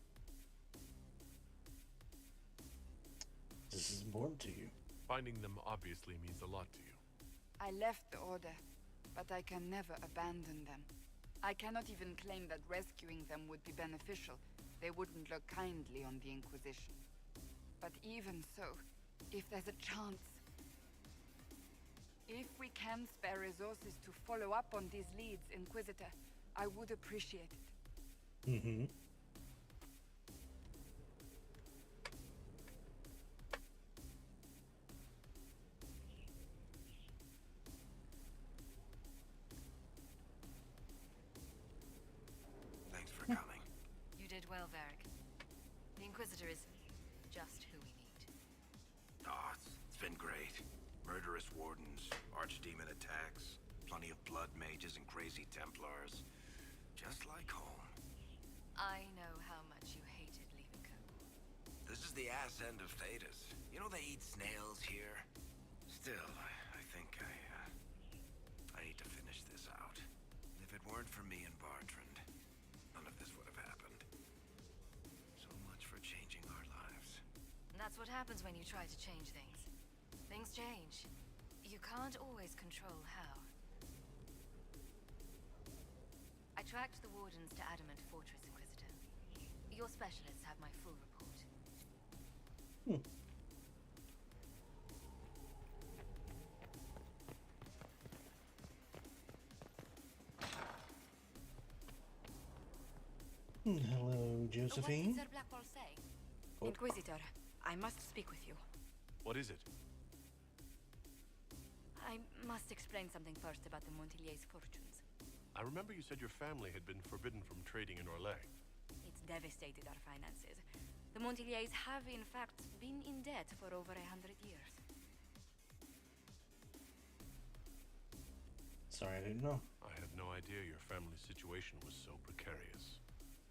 This is important to you. Finding them obviously means a lot to you. I left the Order, but I can never abandon them. I cannot even claim that rescuing them would be beneficial. They wouldn't look kindly on the Inquisition. But even so, if there's a chance... If we can spare resources to follow up on these leads, Inquisitor, I would appreciate it. Thanks for coming. You did well, Varric. The Inquisitor is just who we need. Oh, it's been great. Murderous wardens, archdemon attacks, plenty of blood mages and crazy Templars. Just like home. I know how much you hated leaving Cone. This is the ass end of Thedas. You know they eat snails here. Still, I think I need to finish this out. If it weren't for me and Bartrand, none of this would have happened. So much for changing our lives. That's what happens when you try to change things. Things change. You can't always control how. I tracked the wardens to Adamant Fortress, Inquisitor. Your specialists have my full report. Hello, Josephine. What did Sir Blackwall say? Inquisitor, I must speak with you. What is it? I must explain something first about the Montillier's fortunes. I remember you said your family had been forbidden from trading in Orlais. It's devastated our finances. The Montillier's have, in fact, been in debt for over 100 years. Sorry, I didn't know. I had no idea your family's situation was so precarious.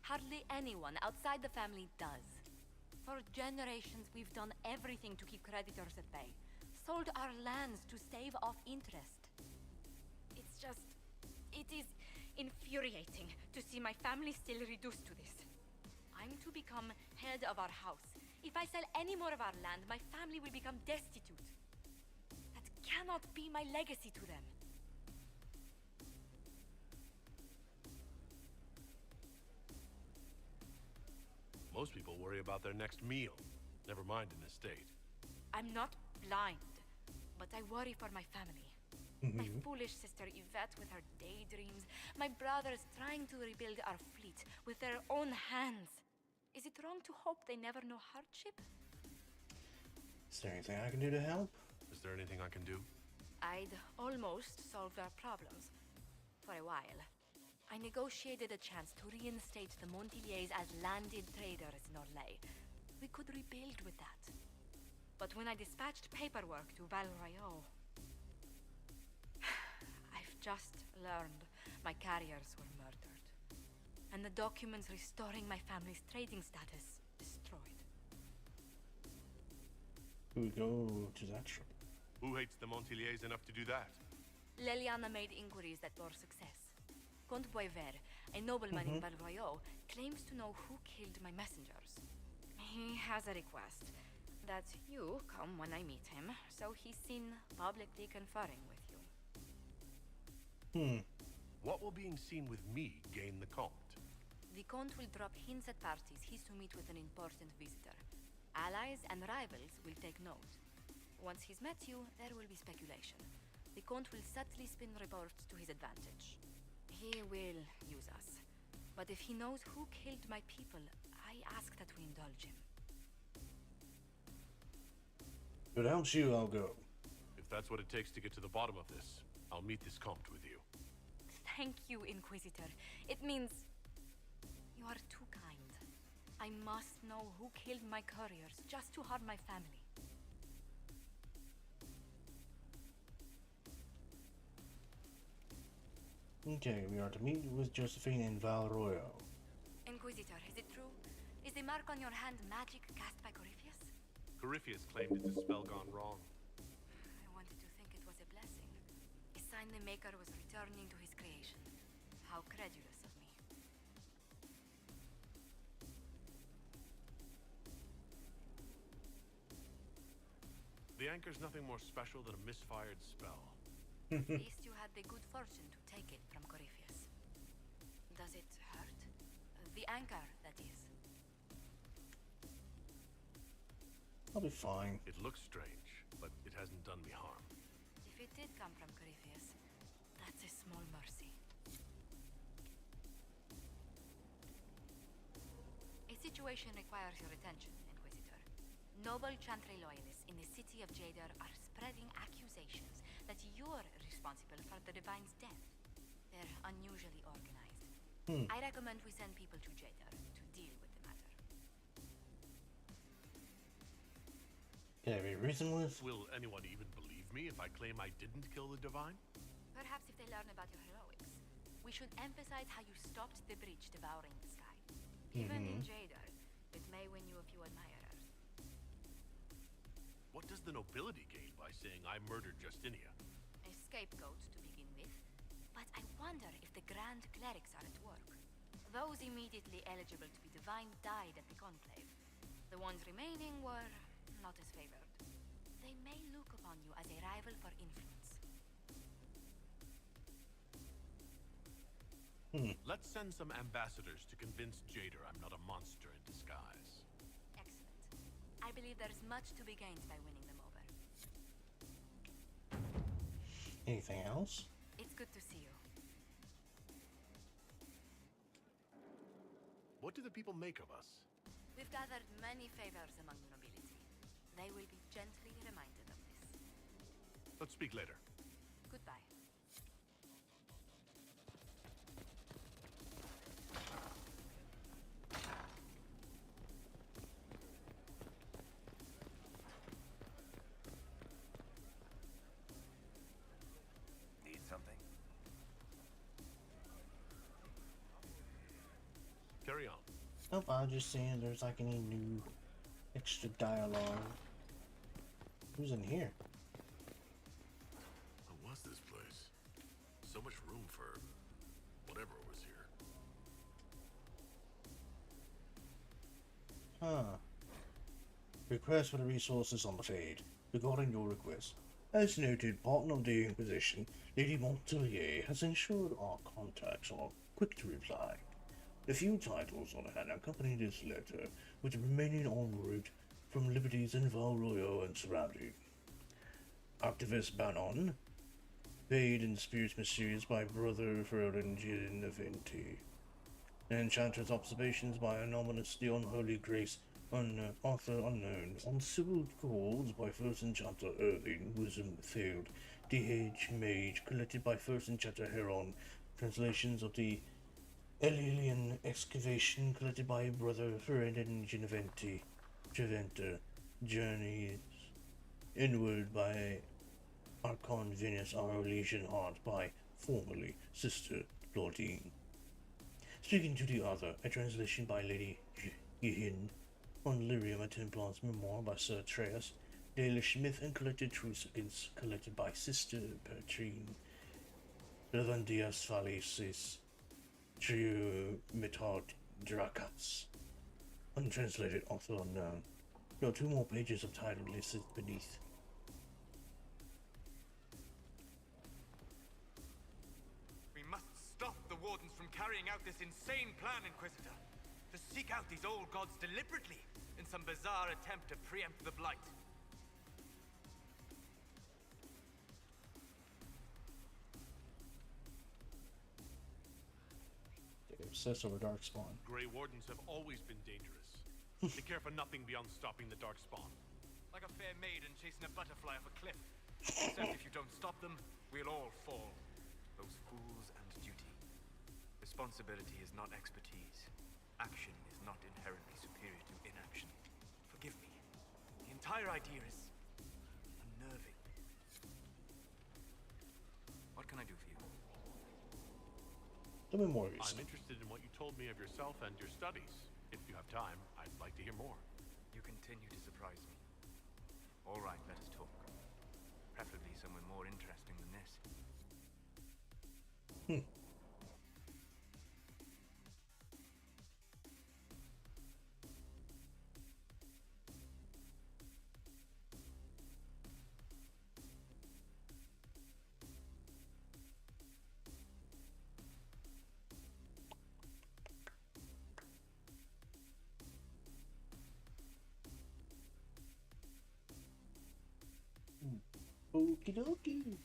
Hardly anyone outside the family does. For generations, we've done everything to keep creditors at bay. Sold our lands to stave off interest. It's just... it is infuriating to see my family still reduced to this. I'm to become head of our house. If I sell any more of our land, my family will become destitute. That cannot be my legacy to them. Most people worry about their next meal, never mind an estate. I'm not blind, but I worry for my family. My foolish sister Yvette with her daydreams. My brothers trying to rebuild our fleet with their own hands. Is it wrong to hope they never know hardship? Is there anything I can do to help? Is there anything I can do? I'd almost solved our problems. For a while. I negotiated a chance to reinstate the Montillier's as landed traders in Orlais. We could rebuild with that. But when I dispatched paperwork to Val Royeaux, I've just learned my carriers were murdered. And the documents restoring my family's trading status destroyed. We go to that shop. Who hates the Montillier's enough to do that? Leliana made inquiries that bore success. Comte Boisvert, a nobleman in Val Royeaux, claims to know who killed my messengers. He has a request that you come when I meet him, so he's seen publicly conferring with you. What will being seen with me gain the Comte? The Comte will drop hints at parties he's to meet with an important visitor. Allies and rivals will take note. Once he's met you, there will be speculation. The Comte will subtly spin reports to his advantage. He will use us. But if he knows who killed my people, I ask that we indulge him. If it helps you, I'll go. If that's what it takes to get to the bottom of this, I'll meet this Comte with you. Thank you, Inquisitor. It means you are too kind. I must know who killed my couriers just to harm my family. Okay, we are to meet with Josephine in Val Royeaux. Inquisitor, is it true? Is the mark on your hand magic cast by Corypheus? Corypheus claimed it's a spell gone wrong. I wanted to think it was a blessing. A sign the Maker was returning to his creation. How credulous of me. The anchor's nothing more special than a misfired spell. At least you had the good fortune to take it from Corypheus. Does it hurt? The anchor, that is. I'll be fine. It looks strange, but it hasn't done me harm. If it did come from Corypheus, that's a small mercy. A situation requires your attention, Inquisitor. Noble Chantry loyalists in the city of Jadar are spreading accusations that you're responsible for the Divine's death. They're unusually organized. I recommend we send people to Jadar to deal with the matter. Can I be reasoned with? Will anyone even believe me if I claim I didn't kill the Divine? Perhaps if they learn about your heroics. We should emphasize how you stopped the breach devouring the sky. Even in Jadar, it may win you a few admirers. What does the nobility gain by saying I murdered Justinia? A scapegoat to begin with. But I wonder if the Grand Clerics are at work. Those immediately eligible to be divine died at the Conclave. The ones remaining were not as favored. They may look upon you as a rival for influence. Let's send some ambassadors to convince Jader I'm not a monster in disguise. Excellent. I believe there is much to be gained by winning them over. Anything else? It's good to see you. What do the people make of us? We've gathered many favors among the nobility. They will be gently reminded of this. Let's speak later. Goodbye. Need something? Carry on. Nope, I was just seeing if there's like any new extra dialogue. Who's in here? What was this place? So much room for whatever was here. Huh. Request for the resources on the feed. Regarding your request. As noted, partner of the Inquisition, Lady Montelier has ensured our contacts are quick to reply. The few titles on hand accompany this letter, with the remaining en route from Liberties in Val Royal and surrounding. Activist Bannon, paid in spirits mysterious by Brother Ferlin Gineventi. Enchanter's observations by anonymous the unholy grace author unknown. On civil calls by First Enchanter Erling Wisdom Failed. DH Mage collected by First Enchanter Heron. Translations of the Alien Excavation collected by Brother Ferlin Geventer. Journeys Inward by Archon Venus Our Legion Heart by formerly Sister Lordine. Speaking to the author, a translation by Lady Yihin on Lyrium, a Templar's memoir by Sir Treas, Dalish myth and collected true seconds collected by Sister Petrine, Levandias Falicis, Trio Metard Dracas, untranslated author unknown. There are 2 more pages of title listed beneath. We must stop the Wardens from carrying out this insane plan, Inquisitor. To seek out these old gods deliberately in some bizarre attempt to preempt the Blight. They obsess over Darkspawn. Grey Wardens have always been dangerous. They care for nothing beyond stopping the Darkspawn. Like a fair maiden chasing a butterfly off a cliff. Except if you don't stop them, we'll all fall. Those fools and duty. Responsibility is not expertise. Action is not inherently superior to inaction. Forgive me. The entire idea is unnerving. What can I do for you? The memories. I'm interested in what you told me of yourself and your studies. If you have time, I'd like to hear more. You continue to surprise me. All right, let us talk. Preferably somewhere more interesting than this. Okie dokie.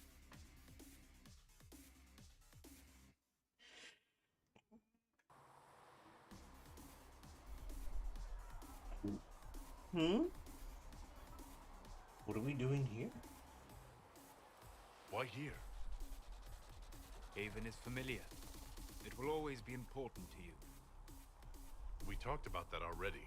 What are we doing here? Why here? Haven is familiar. It will always be important to you. We talked about that already.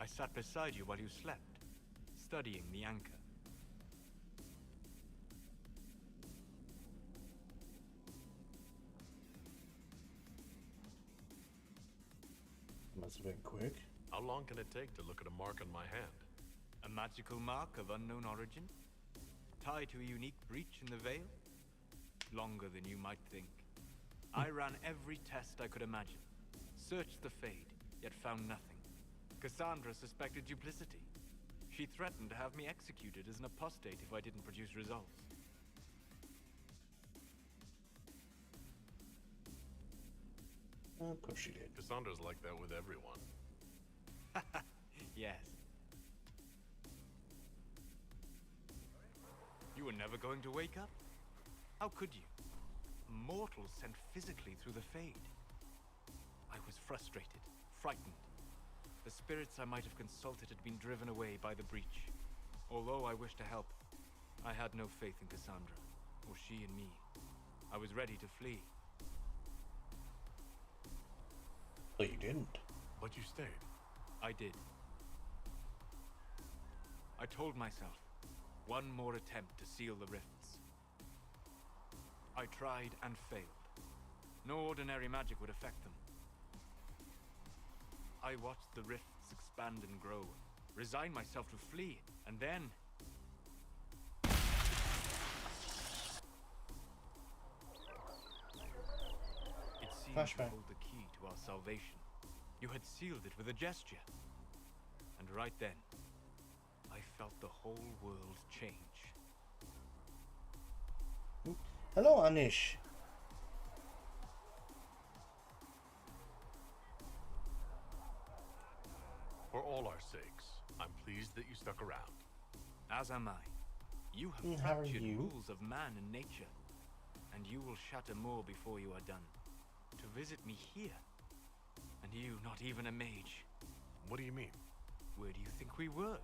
I sat beside you while you slept, studying the anchor. That's a bit quick. How long can it take to look at a mark on my hand? A magical mark of unknown origin? Tied to a unique breach in the veil? Longer than you might think. I ran every test I could imagine. Searched the Fade, yet found nothing. Cassandra suspected duplicity. She threatened to have me executed as an apostate if I didn't produce results. Of course she did. Cassandra's like that with everyone. Yes. You were never going to wake up? How could you? Mortals sent physically through the Fade. I was frustrated, frightened. The spirits I might have consulted had been driven away by the breach. Although I wished to help, I had no faith in Cassandra, or she in me. I was ready to flee. But you didn't. But you stayed. I did. I told myself, one more attempt to seal the rifts. I tried and failed. No ordinary magic would affect them. I watched the rifts expand and grow, resigned myself to flee, and then... It seemed to hold the key to our salvation. You had sealed it with a gesture. And right then, I felt the whole world change. Hello, Anish. For all our sakes, I'm pleased that you stuck around. As am I. You have fractured rules of man and nature, and you will shatter more before you are done. To visit me here, and you not even a mage. What do you mean? Where do you think we were?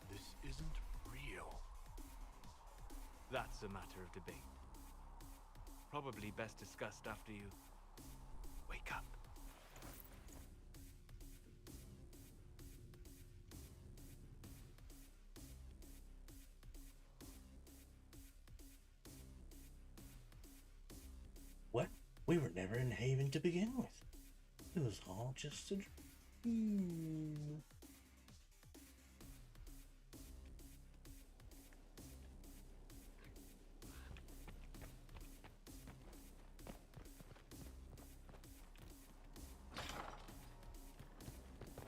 This isn't real. That's a matter of debate. Probably best discussed after you wake up. What? We were never in Haven to begin with. It was all just a dream.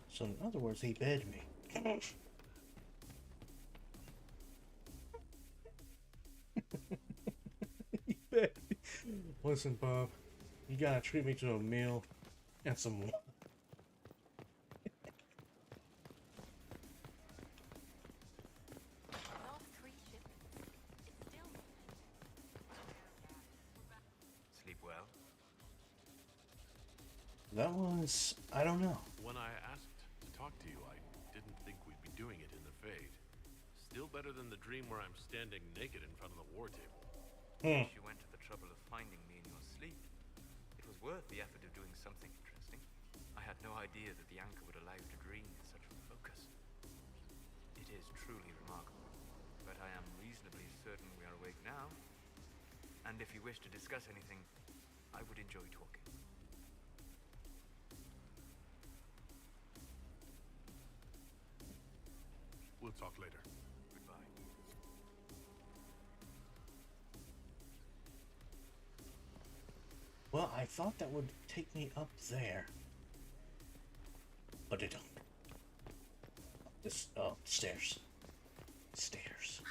So in other words, he bed me. He bed me. Listen, Bob, you gotta treat me to a meal and some more. Sleep well? That was, I don't know. When I asked to talk to you, I didn't think we'd be doing it in the Fade. Still better than the dream where I'm standing naked in front of the war table. You went to the trouble of finding me in your sleep. It was worth the effort of doing something interesting. I had no idea that the anchor would allow you to dream with such focus. It is truly remarkable, but I am reasonably certain we are awake now. And if you wish to discuss anything, I would enjoy talking. We'll talk later. Goodbye. Well, I thought that would take me up there. But it don't. This, oh, stairs. Stairs.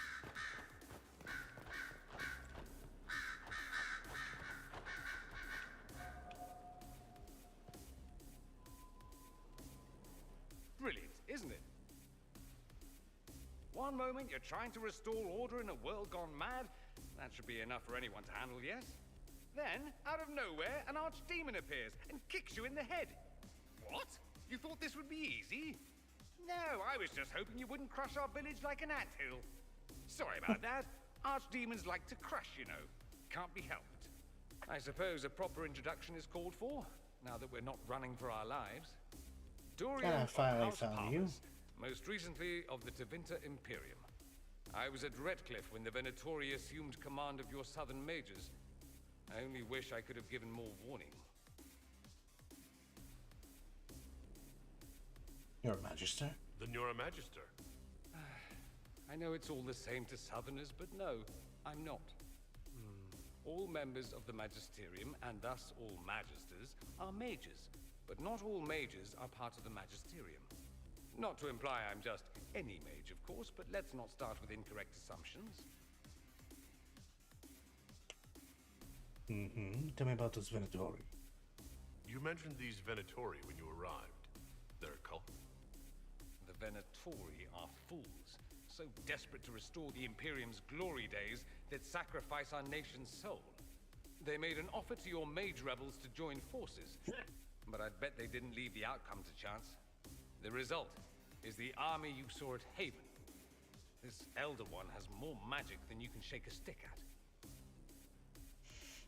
Brilliant, isn't it? One moment you're trying to restore order in a world gone mad. That should be enough for anyone to handle, yes? Then, out of nowhere, an archdemon appears and kicks you in the head. What? You thought this would be easy? No, I was just hoping you wouldn't crush our village like an anthill. Sorry about that. Archdemons like to crush, you know. Can't be helped. I suppose a proper introduction is called for, now that we're not running for our lives. Dorian I finally of found you. Most recently of the Tevinter Imperium. I was at Redcliffe when the Venatori assumed command of your southern mages. I only wish I could have given more warning. You're a magister? Then you're a magister. I know it's all the same to Southerners, but no, I'm not. All members of the Magisterium, and thus all magisters, are mages. But not all mages are part of the Magisterium. Not to imply I'm just any mage, of course, but let's not start with incorrect assumptions. Tell me about this Venatori. You mentioned these Venatori when you arrived. They're a cult? The Venatori are fools, so desperate to restore the Imperium's glory days that sacrifice our nation's soul. They made an offer to your mage rebels to join forces, but I'd bet they didn't leave the outcome to chance. The result is the army you saw at Haven. This Elder One has more magic than you can shake a stick at.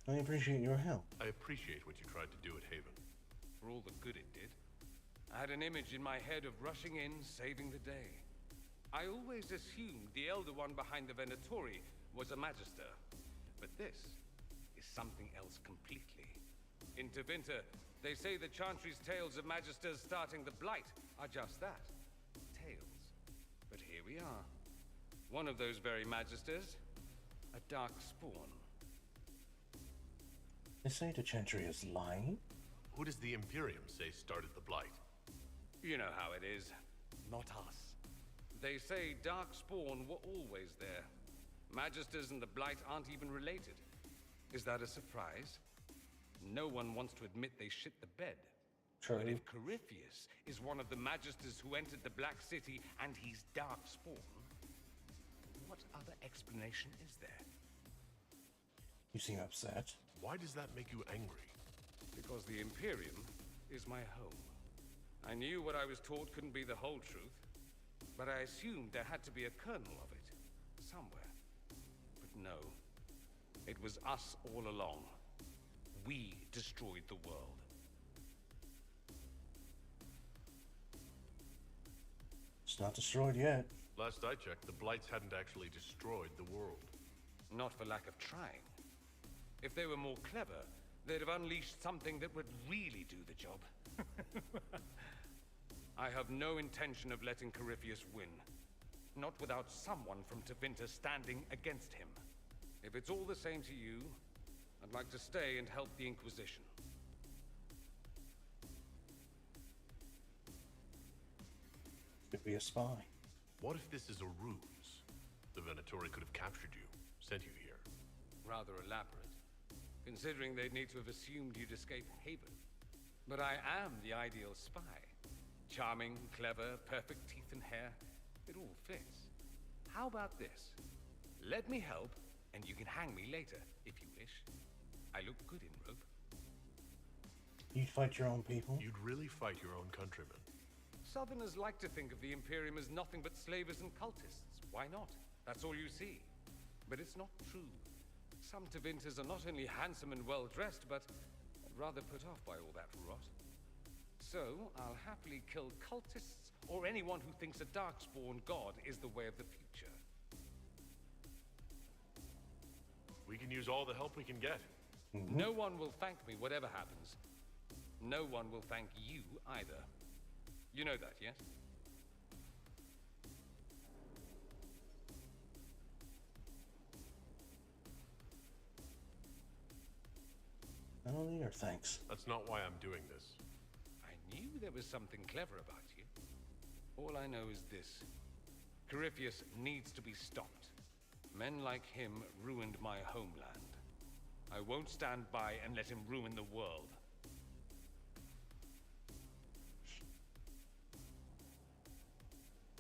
I appreciate your help. I appreciate what you tried to do at Haven. For all the good it did. I had an image in my head of rushing in, saving the day. I always assumed the Elder One behind the Venatori was a Magister. But this is something else completely. In Tevinter, they say the Chantry's tales of Magisters starting the Blight are just that. Tales. But here we are. One of those very Magisters. A dark spawn. They say the Chantry is lying? Who does the Imperium say started the Blight? You know how it is. Not us. They say Darkspawn were always there. Magisters and the Blight aren't even related. Is that a surprise? No one wants to admit they shit the bed. True. But if Corypheus is one of the Magisters who entered the Black City and he's Darkspawn, what other explanation is there? You seem upset. Why does that make you angry? Because the Imperium is my home. I knew what I was taught couldn't be the whole truth, but I assumed there had to be a kernel of it, somewhere. But no, it was us all along. We destroyed the world. It's not destroyed yet. Last I checked, the Blights hadn't actually destroyed the world. Not for lack of trying. If they were more clever, they'd have unleashed something that would really do the job. I have no intention of letting Corypheus win. Not without someone from Tevinter standing against him. If it's all the same to you, I'd like to stay and help the Inquisition. Could be a spy. What if this is a ruse? The Venatori could have captured you, sent you here. Rather elaborate, considering they'd need to have assumed you'd escape Haven. But I am the ideal spy. Charming, clever, perfect teeth and hair. It all fits. How about this? Let me help, and you can hang me later, if you wish. I look good in rope. You'd fight your own people? You'd really fight your own countrymen. Southerners like to think of the Imperium as nothing but slavers and cultists. Why not? That's all you see. But it's not true. Some Tevinters are not only handsome and well-dressed, but rather put off by all that rot. So, I'll happily kill cultists or anyone who thinks a Darkspawn god is the way of the future. We can use all the help we can get. No one will thank me, whatever happens. No one will thank you either. You know that, yes? I don't need your thanks. That's not why I'm doing this. I knew there was something clever about you. All I know is this. Corypheus needs to be stopped. Men like him ruined my homeland. I won't stand by and let him ruin the world.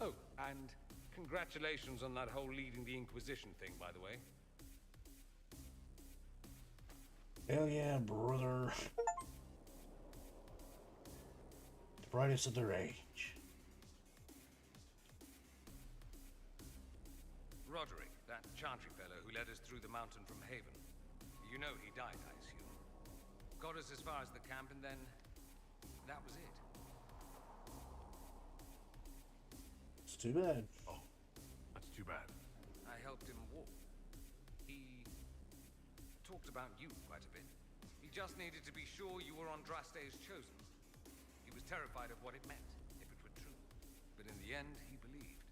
Oh, and congratulations on that whole leading the Inquisition thing, by the way. Hell yeah, brother. The brightest of their age. Roderick, that Chantry fellow who led us through the mountain from Haven. You know he died, I assume. Got us as far as the camp and then... that was it. It's too bad. Oh, that's too bad. I helped him walk. He talked about you quite a bit. He just needed to be sure you were Andraste's chosen. He was terrified of what it meant, if it were true. but in the end, he believed.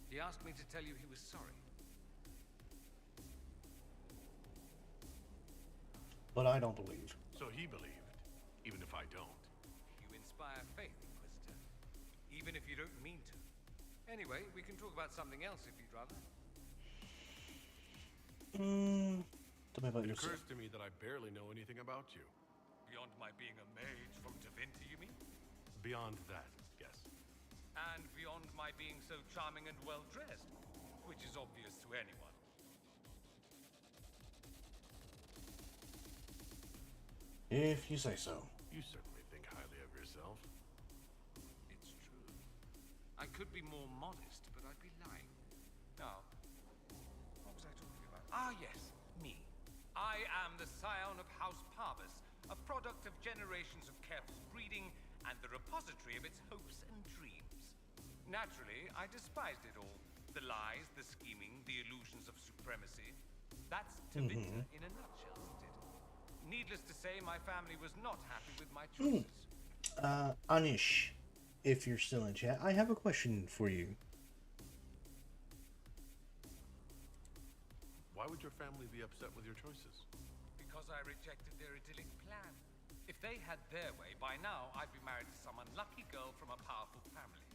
He asked me to tell you he was sorry. But I don't believe. So he believed, even if I don't. You inspire faith, Inquisitor. Even if you don't mean to. Anyway, we can talk about something else if you'd rather. Tell me about It yourself. occurs to me that I barely know anything about you. Beyond my being a mage from Tevinter, you mean? Beyond that, yes. And beyond my being so charming and well-dressed, which is obvious to anyone. If you say so. You certainly think highly of yourself. It's true. I could be more modest, but I'd be lying. Now, what was I talking about? Ah, yes, me. I am the scion of House Parvis, a product of generations of careful breeding and the repository of its hopes and dreams. Naturally, I despised it all. The lies, the scheming, the illusions of supremacy. That's Tevinter in a nutshell, isn't it? Needless to say, my family was not happy with my choices. Anish, if you're still in chat, I have a question for you. Why would your family be upset with your choices? Because I rejected their idyllic plan. If they had their way, by now I'd be married to some unlucky girl from a powerful family.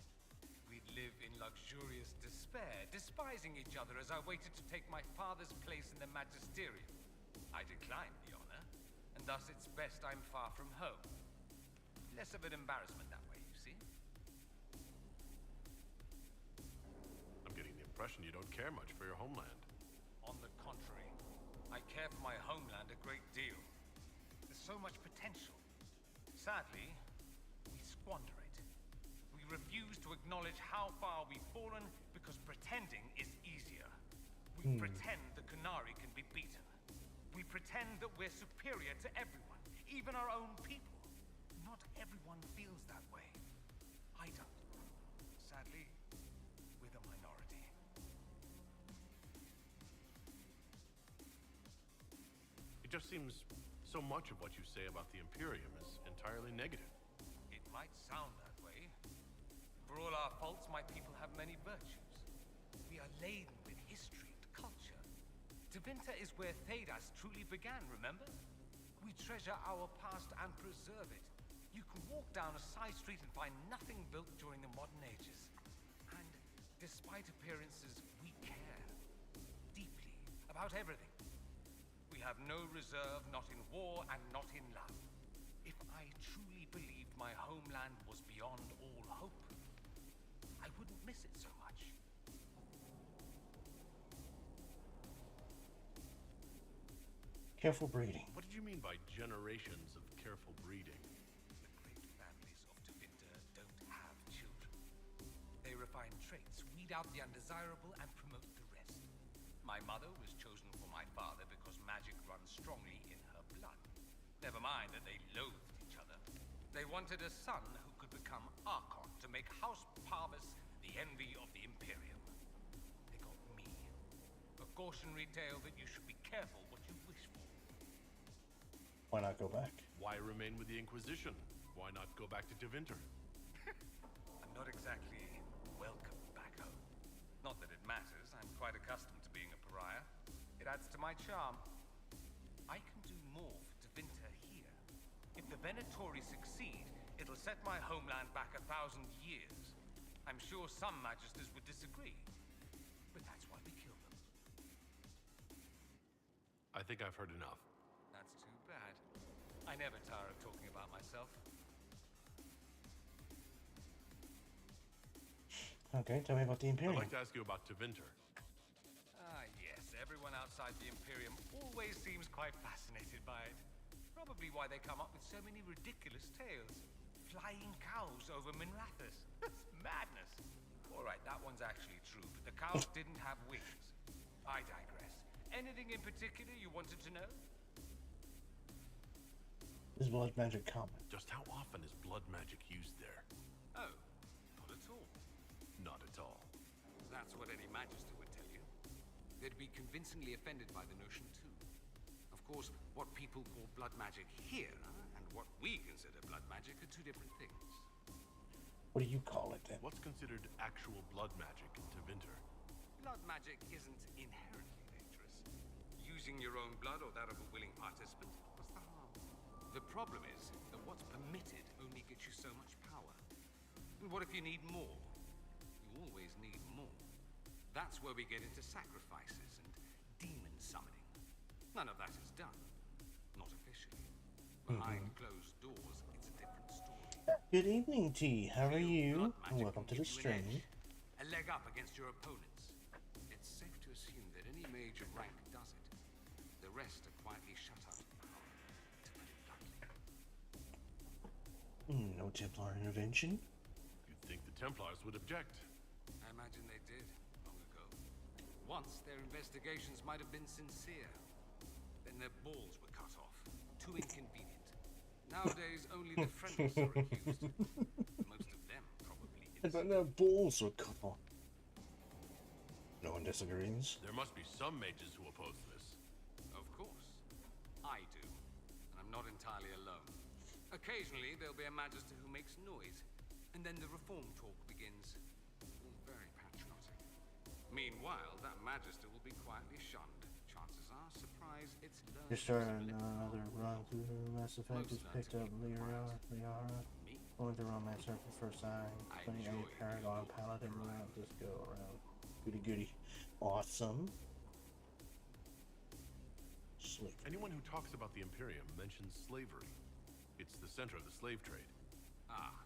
We'd live in luxurious despair, despising each other as I waited to take my father's place in the magisterium. I declined the honor, and thus it's best I'm far from home. Less of an embarrassment that way, you see? I'm getting the impression you don't care much for your homeland. On the contrary, I care for my homeland a great deal. There's so much potential. Sadly, we squander it. We refuse to acknowledge how far we've fallen because pretending is easier. We pretend the Qunari can be beaten. We pretend that we're superior to everyone, even our own people. Not everyone feels that way. I don't. Sadly, we're the minority. It just seems so much of what you say about the Imperium is entirely negative. It might sound that way. For all our faults, my people have many virtues. We are laden with history and culture. Tevinter is where Thedas truly began, remember? We treasure our past and preserve it. You can walk down a side street and find nothing built during the modern ages. And despite appearances, we care deeply about everything. We have no reserve, not in war and not in love. If I truly believed my homeland was beyond all hope, I wouldn't miss it so much. Careful breeding. What did you mean by generations of careful breeding? The great families of Tevinter don't have children. They refine traits, weed out the undesirable, and promote the rest. My mother was chosen for my father because magic runs strongly in her blood. Never mind that they loathed each other. They wanted a son who could become Archon to make House Parvis the envy of the Imperium. They got me. A cautionary tale that you should be careful what you wish for. Why not go back? Why remain with the Inquisition? Why not go back to Tevinter? I'm not exactly welcome back home. Not that it matters. I'm quite accustomed to being a pariah. It adds to my charm. I can do more for Tevinter here. If the Venatori succeed, it'll set my homeland back 1,000 years. I'm sure some magisters would disagree, but that's why we kill them. I think I've heard enough. That's too bad. I never tire of talking about myself. Okay, tell me about the Imperium. I'd like to ask you about Tevinter. Ah, yes. Everyone outside the Imperium always seems quite fascinated by it. Probably why they come up with so many ridiculous tales. Flying cows over Minrathous. That's madness. Alright, that one's actually true, but the cows didn't have wings. I digress. Anything in particular you wanted to know? Is blood magic common? Just how often is blood magic used there? Oh, not at all. Not at all. That's what any magister would tell you. They'd be convincingly offended by the notion, too. Of course, what people call blood magic here and what we consider blood magic are two different things. What do you call it then? What's considered actual blood magic in Tevinter? Blood magic isn't inherently dangerous. Using your own blood or that of a willing participant, what's the harm? The problem is that what's permitted only gets you so much power. And what if you need more? You always need more. That's where we get into sacrifices and demon summoning. None of that is done. Not officially. Behind closed doors, it's a different story. Good evening, T. How are you? And welcome to the stream. A leg up against your opponents. It's safe to assume that any mage of rank does it. The rest are quietly shut up. To put it bluntly. No Templar intervention. You'd think the Templars would object. I imagine they did long ago. Once their investigations might have been sincere. Then their balls were cut off. Too inconvenient. Nowadays, only the friendliest are accused. Most of them probably innocent. But their balls were cut off. No one disagrees. There must be some mages who oppose this. Of course. I do. And I'm not entirely alone. Occasionally, there'll be a magister who makes noise. And then the reform talk begins. All very patriotic. Meanwhile, that magister will be quietly shunned. Chances are, surprise, it's learned. You're starting another run through Mass Effect. Just picked up Liara. Going through Romance her for the first time. Playing a Paragon Paladin round. Just go around. Goody goody. Awesome. Sleep. Anyone who talks about the Imperium mentions slavery. It's the center of the slave trade. Ah.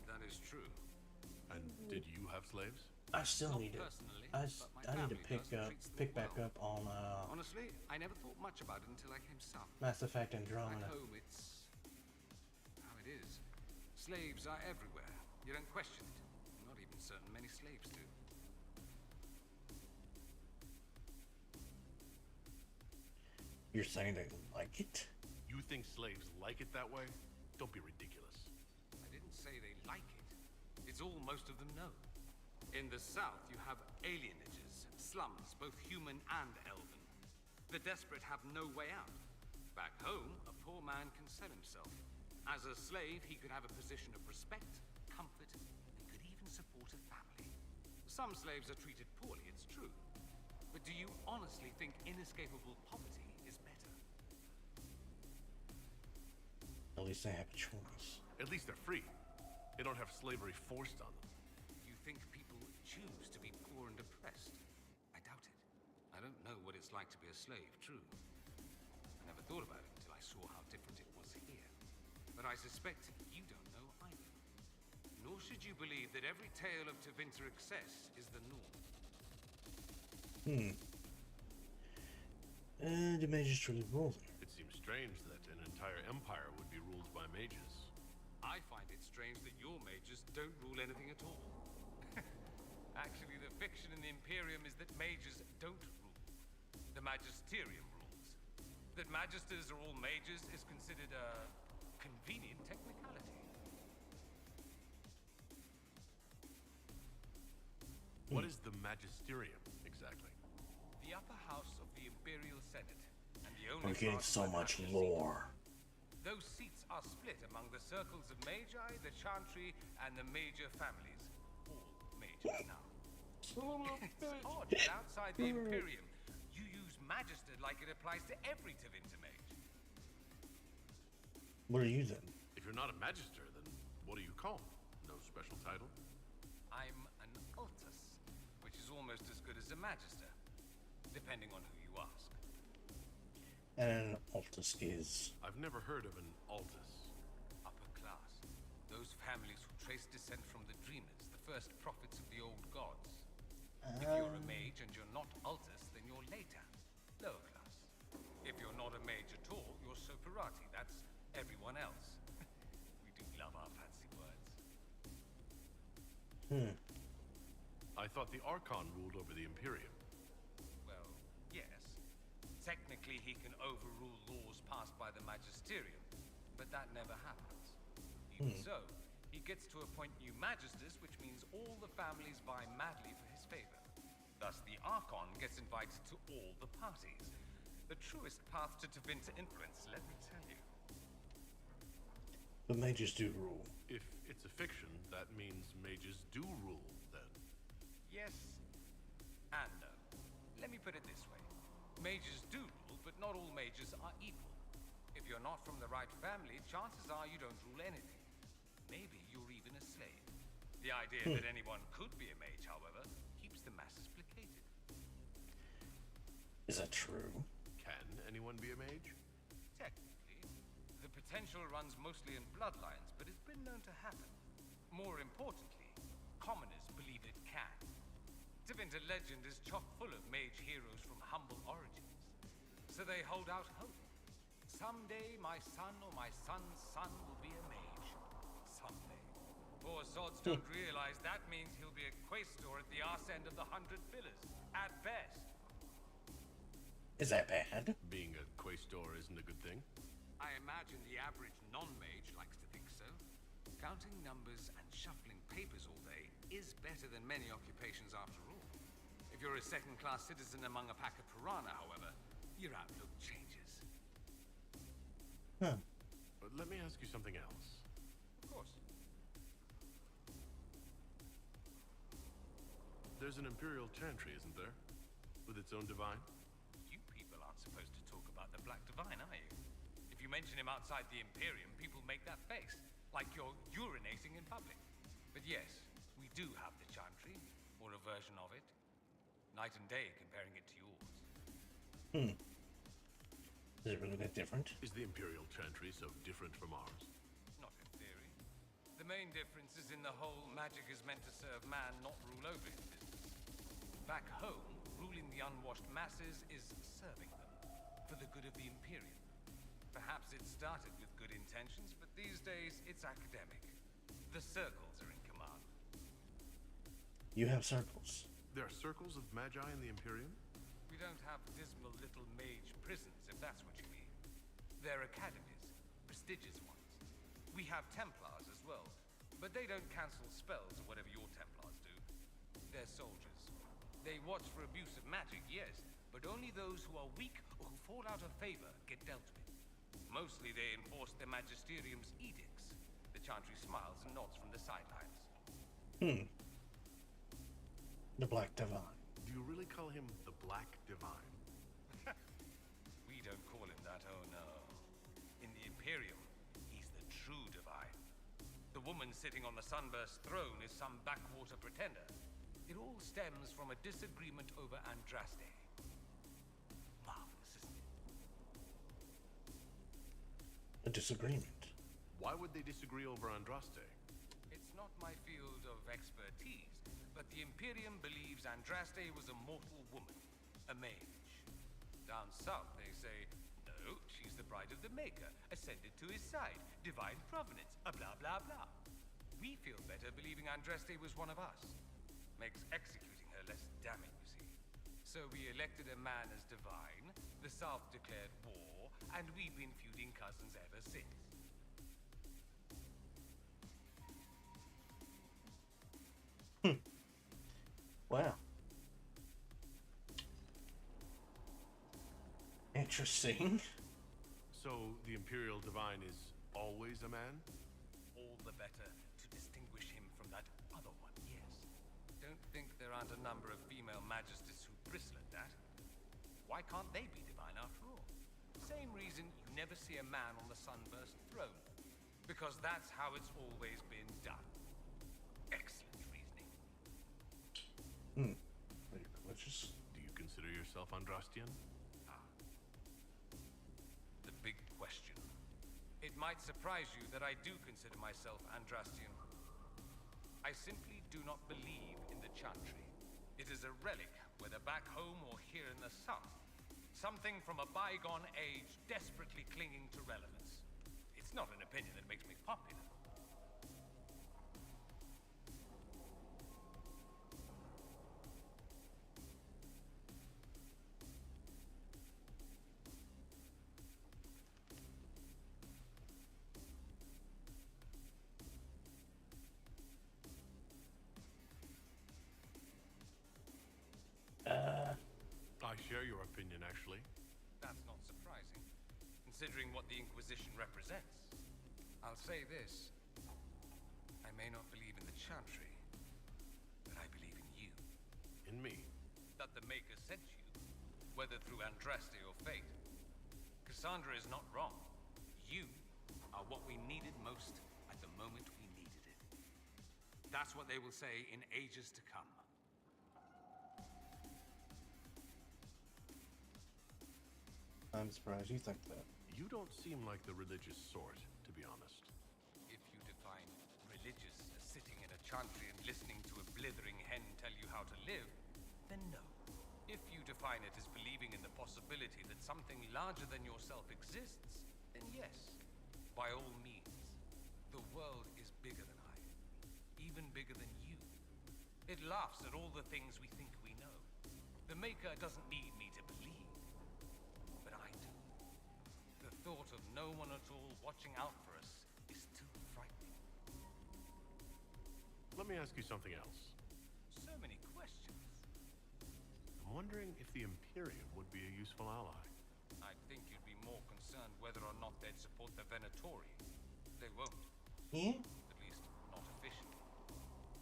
That is true. And did you have slaves? I still need it. I need to pick back up on Honestly, I never thought much about it until I came south. Mass Effect Andromeda. Back home, it's how it is. Slaves are everywhere. You don't question it. Not even certain many slaves do. You're saying they like it? You think slaves like it that way? Don't be ridiculous. I didn't say they like it. It's all most of them know. In the south, you have alienages, slums, both human and elven. The desperate have no way out. Back home, a poor man can sell himself. As a slave, he could have a position of respect, comfort, and could even support a family. Some slaves are treated poorly, it's true. But do you honestly think inescapable poverty is better? At least they have a choice. At least they're free. They don't have slavery forced on them. You think people choose to be poor and oppressed? I doubt it. I don't know what it's like to be a slave, true. I never thought about it until I saw how different it was here. But I suspect you don't know either. Nor should you believe that every tale of Tevinter excess is the norm. The mages truly rule there. It seems strange that an entire empire would be ruled by mages. I find it strange that your mages don't rule anything at all. Actually, the fiction in the Imperium is that mages don't rule. The Magisterium rules. That magisters are all mages is considered a convenient technicality. What is the Magisterium, exactly? The upper house of the Imperial Senate, and the only We're getting so much lore. Those seats are split among the circles of Magi, the Chantry, and the major families. All mages now. It's odd that outside the Imperium, you use Magister like it applies to every Tevinter mage. What are you then? If you're not a Magister, then what are you called? No special title? I'm an Altus, which is almost as good as a Magister, depending on who you ask. And an Altus is... I've never heard of an Altus. Upper class. Those families who trace descent from the Dreamers, the first prophets of the old gods. If you're a mage and you're not Altus, then you're later. Lower class. If you're not a mage at all, you're Soperati. That's everyone else. We do love our fancy words. I thought the Archon ruled over the Imperium. Well, yes. Technically, he can overrule laws passed by the Magisterium, but that never happens. Even so, he gets to appoint new Magisters, which means all the families vie madly for his favor. Thus, the Archon gets invited to all the parties. The truest path to Tevinter influence, let me tell you. But mages do rule. If it's a fiction, that means mages do rule, then. Yes and no. Let me put it this way. Mages do rule, but not all mages are equal. If you're not from the right family, chances are you don't rule anything. Maybe you're even a slave. The idea that anyone could be a mage, however, keeps the masses placated. Is that true? Can anyone be a mage? Technically. The potential runs mostly in bloodlines, but it's been known to happen. More importantly, commoners believe it can. Tevinter legend is chock full of mage heroes from humble origins. So they hold out hope. Someday my son or my son's son will be a mage. Someday. Poor sods don't realize that means he'll be a quaestor at the arse end of the 100 Pillars. At best. Is that bad? Being a quaestor isn't a good thing. I imagine the average non-mage likes to think so. Counting numbers and shuffling papers all day is better than many occupations after all. If you're a second-class citizen among a pack of piranha, however, your outlook changes. Huh. But let me ask you something else. Of course. There's an Imperial Chantry, isn't there? With its own divine? You people aren't supposed to talk about the Black Divine, are you? If you mention him outside the Imperium, people make that face, like you're urinating in public. But yes, we do have the Chantry, or a version of it. Night and day comparing it to yours. Is it really that different? Is the Imperial Chantry so different from ours? Not in theory. The main difference is in the whole magic is meant to serve man, not rule over him business. Back home, ruling the unwashed masses is serving them, for the good of the Imperium. Perhaps it started with good intentions, but these days it's academic. The circles are in command. You have circles. There are circles of magi in the Imperium? We don't have dismal little mage prisons, if that's what you mean. They're academies, prestigious ones. We have Templars as well, but they don't cancel spells or whatever your Templars do. They're soldiers. They watch for abuse of magic, yes, but only those who are weak or who fall out of favor get dealt with. Mostly they enforce the Magisterium's edicts. The Chantry smiles and nods from the sidelines. The Black Divine. Do you really call him the Black Divine? We don't call him that, oh no. In the Imperium, he's the true divine. The woman sitting on the Sunburst throne is some backwater pretender. It all stems from a disagreement over Andraste. Marvelous, isn't it? A disagreement. Why would they disagree over Andraste? It's not my field of expertise, but the Imperium believes Andraste was a mortal woman, a mage. Down south, they say, no, she's the bride of the Maker, ascended to his side, divine provenance, blah blah blah. We feel better believing Andraste was one of us. Makes executing her less damning, you see. So we elected a man as divine, the South declared war, and we've been feuding cousins ever since. Wow. Interesting. So the Imperial Divine is always a man? All the better to distinguish him from that other one, yes. Don't think there aren't a number of female magisters who bristle at that. Why can't they be divine after all? Same reason you never see a man on the Sunburst throne. Because that's how it's always been done. Excellent reasoning. Are you religious? Do you consider yourself Andrastian? The big question. It might surprise you that I do consider myself Andrastian. I simply do not believe in the Chantry. It is a relic, whether back home or here in the South. Something from a bygone age desperately clinging to relevance. It's not an opinion that makes me popular. I share your opinion, actually. That's not surprising, considering what the Inquisition represents. I'll say this. I may not believe in the Chantry, but I believe in you. In me. That the Maker sent you, whether through Andraste or fate. Cassandra is not wrong. You are what we needed most at the moment we needed it. That's what they will say in ages to come. I'm surprised you think that. You don't seem like the religious sort, to be honest. If you define religious as sitting in a chantry and listening to a blithering hen tell you how to live, then no. If you define it as believing in the possibility that something larger than yourself exists, then yes, by all means. The world is bigger than I, even bigger than you. It laughs at all the things we think we know. The Maker doesn't need me to believe, but I do. The thought of no one at all watching out for us is too frightening. Let me ask you something else. So many questions. I'm wondering if the Imperium would be a useful ally. I think you'd be more concerned whether or not they'd support the Venatori. They won't. Yeah? At least, not officially.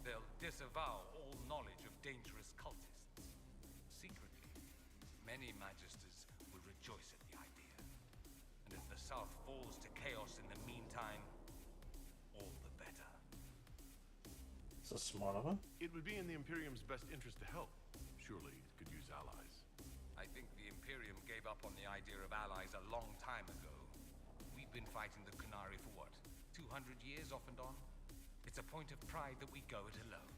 They'll disavow all knowledge of dangerous cultists. Secretly, many Magisters will rejoice at the idea. And if the South falls to chaos in the meantime, all the better. So smart of him. It would be in the Imperium's best interest to help. Surely it could use allies. I think the Imperium gave up on the idea of allies a long time ago. We've been fighting the Qunari for what? 200 years off and on? It's a point of pride that we go it alone.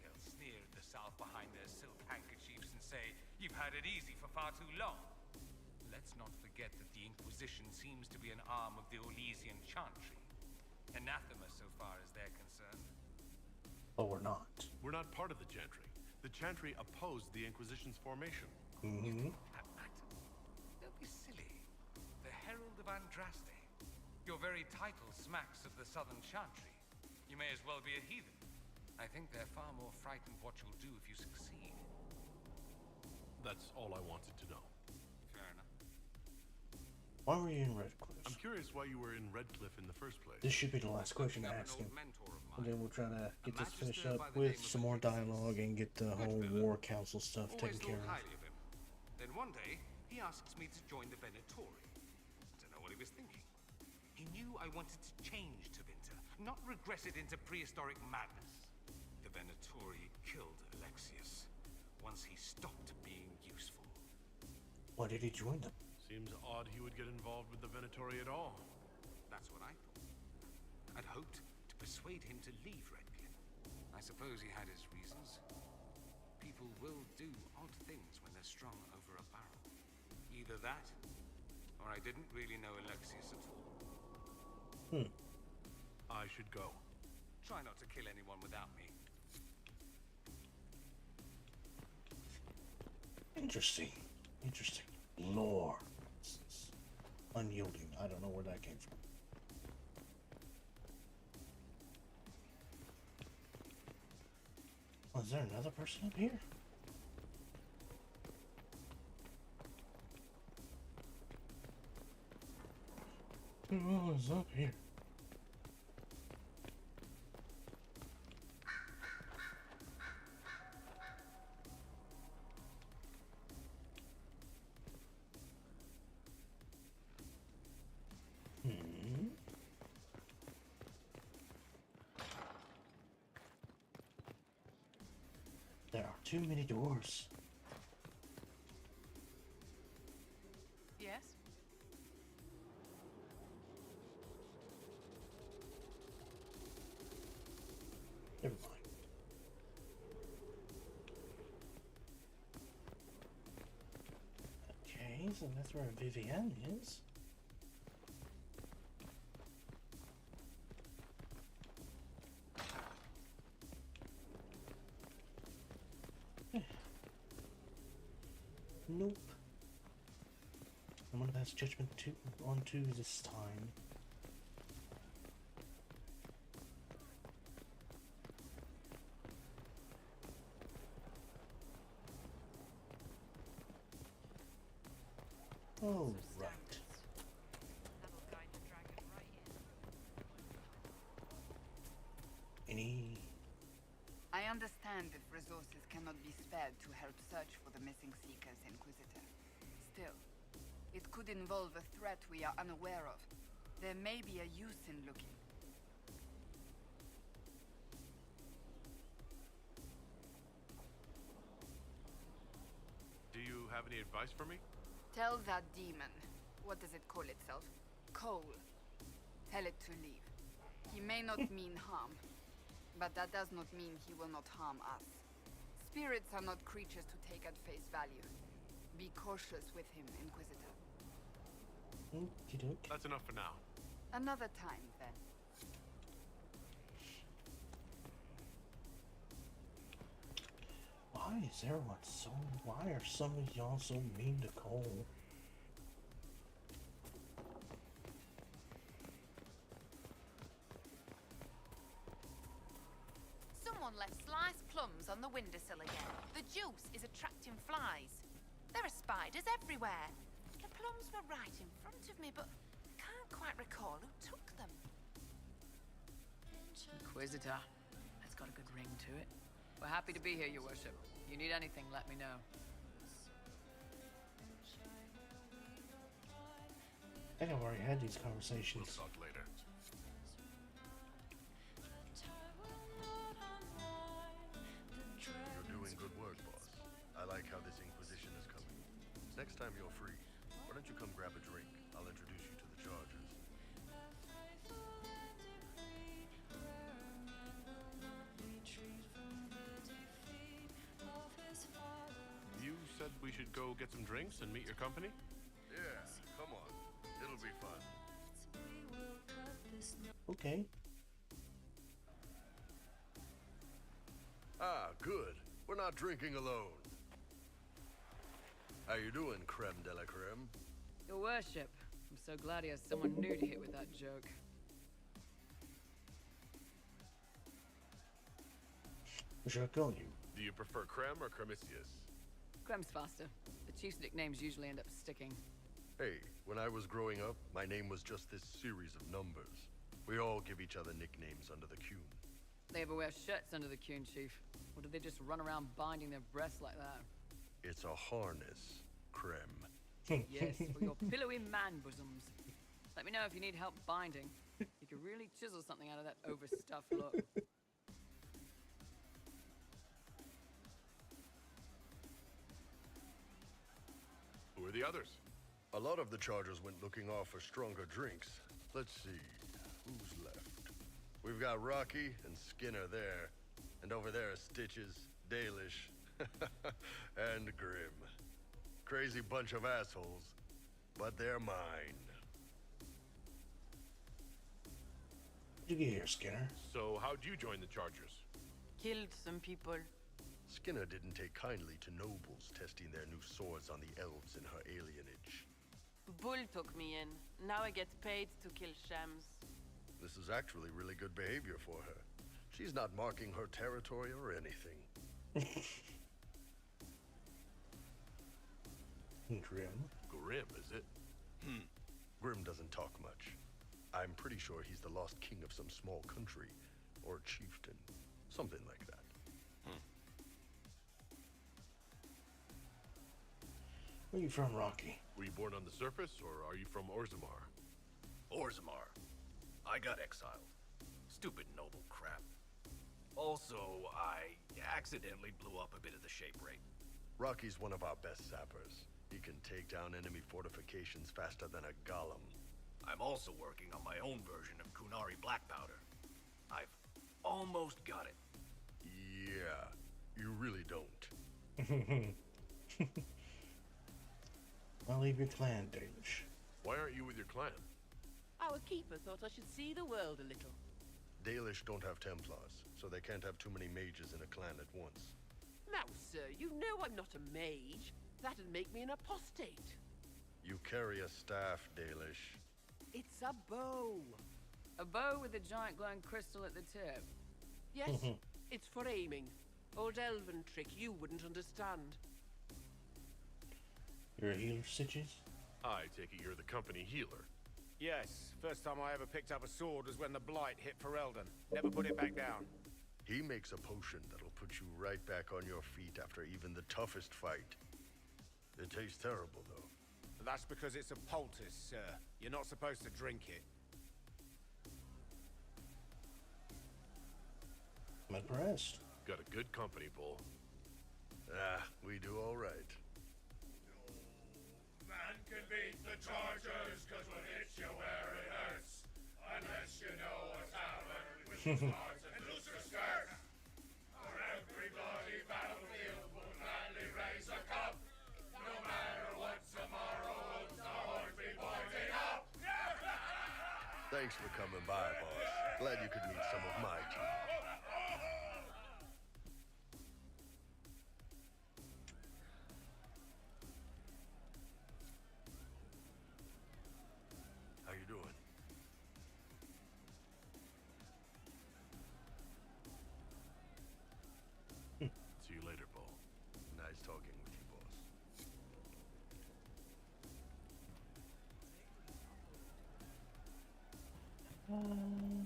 They'll sneer at the South behind their silk handkerchiefs and say, "You've had it easy for far too long." Let's not forget that the Inquisition seems to be an arm of the Orlesian Chantry. Anathema so far as they're concerned. But we're not. We're not part of the Chantry. The Chantry opposed the Inquisition's formation. Mm-hmm. That matters. Don't be silly. The Herald of Andraste. Your very title smacks of the Southern Chantry. You may as well be a heathen. I think they're far more frightened what you'll do if you succeed. That's all I wanted to know. Fair enough. Why were you in Redcliffe? I'm curious why you were in Redcliffe in the first place. This should be the last question to ask him. And then we'll try to get this finished up with some more dialogue and get the whole War Council stuff taken care of. Highly of him. Then one day, he asks me to join the Venatori. I don't know what he was thinking. He knew I wanted to change Tevinter, not regress it into prehistoric madness. The Venatori killed Alexius once he stopped being useful. Why did he join them? Seems odd he would get involved with the Venatori at all. That's what I thought. I'd hoped to persuade him to leave Redcliffe. I suppose he had his reasons. People will do odd things when they're strung over a barrel. Either that, or I didn't really know Alexius at all. I should go. Try not to kill anyone without me. Interesting. Interesting. Lore. Unyielding. I don't know where that came from. Oh, is there another person up here? Who is up here? There are too many doors. Yes? Never mind. Okay, so that's where Vivienne is. Nope. I'm gonna pass judgment on 2 this time. Oh, right. That'll guide the dragon right in. understand if resources cannot be spared to help search for the missing Seekers, Inquisitor. Still, it could involve a threat we are unaware of. There may be a use in looking. Do you have any advice for me? Tell that demon, what does it call itself? Cole. Tell it to leave. He may not mean harm, but that does not mean he will not harm us. Spirits are not creatures to take at face value. Be cautious with him, Inquisitor. Okey-doke. That's enough for now. Another time, then. Why are some of y'all so mean to Cole? Someone left sliced plums on the windowsill again. The juice is attracting flies. There are spiders everywhere. The plums were right in front of me, but I can't quite recall who took them. Inquisitor. That's got a good ring to it. We're happy to be here, Your Worship. You need anything, let me know. I think I've already had these conversations. We'll talk later. You're doing good work, boss. I like how this Inquisition is coming. Next time you're free, why don't you come grab a drink? I'll introduce you to the Chargers. You said we should go get some drinks and meet your company? Yeah, come on. It'll be fun. Okay. Ah, good. We're not drinking alone. How you doing, creme de la creme? Your Worship. I'm so glad he has someone new to hit with that joke. What should I call you? Do you prefer Creme or Cremisius? Crem's faster. The Chief's nicknames usually end up sticking. Hey, when I was growing up, my name was just this series of numbers. We all give each other nicknames under the Qun. They ever wear shirts under the Qun, Chief? Or do they just run around binding their breasts like that? It's a harness, creme. Yes, for your pillowy man bosoms. Let me know if you need help binding. You could really chisel something out of that overstuffed look. Who are the others? A lot of the Chargers went looking off for stronger drinks. Let's see, who's left? We've got Rocky and Skinner there. And over there are Stitches, Dalish, and Grim. Crazy bunch of assholes, but they're mine. What did you hear, Skinner? So how'd you join the Chargers? Killed some people. Skinner didn't take kindly to nobles testing their new swords on the elves in her alienage. Bull took me in. Now I get paid to kill shams. This is actually really good behavior for her. She's not marking her territory or anything. Grim. Grim, is it? Grim doesn't talk much. I'm pretty sure he's the lost king of some small country, or chieftain, something like that. Where are you from, Rocky? Were you born on the surface, or are you from Orzammar? Orzammar. I got exiled. Stupid noble crap. Also, I accidentally blew up a bit of the shape rate. Rocky's one of our best sappers. He can take down enemy fortifications faster than a golem. I'm also working on my own version of Kunari black powder. I've almost got it. Yeah, you really don't. I'll leave your clan, Dalish. Why aren't you with your clan? Our keeper thought I should see the world a little. Dalish don't have Templars, so they can't have too many mages in a clan at once. Now, sir, you know I'm not a mage. That'd make me an apostate. You carry a staff, Dalish. It's a bow. A bow with a giant glowing crystal at the tip. Yes, it's for aiming. Old elven trick you wouldn't understand. You're a healer, Stitches? I take it you're the company healer. Yes, first time I ever picked up a sword was when the Blight hit Ferelden. Never put it back down. He makes a potion that'll put you right back on your feet after even the toughest fight. It tastes terrible, though. That's because it's a poultice, sir. You're not supposed to drink it. I'm impressed. Got a good company, Bull. Ah, we do all right. Man can beat the Chargers, cause we'll hit you where it hurts. Unless you know what's happened with the stars and looser skirts. For every bloody battlefield will gladly raise a cup. No matter what tomorrow holds, the horns be pointing up. Thanks for coming by, boss. Glad you could meet some of my team. How you doing? See you later, Bull. Nice talking with you, boss.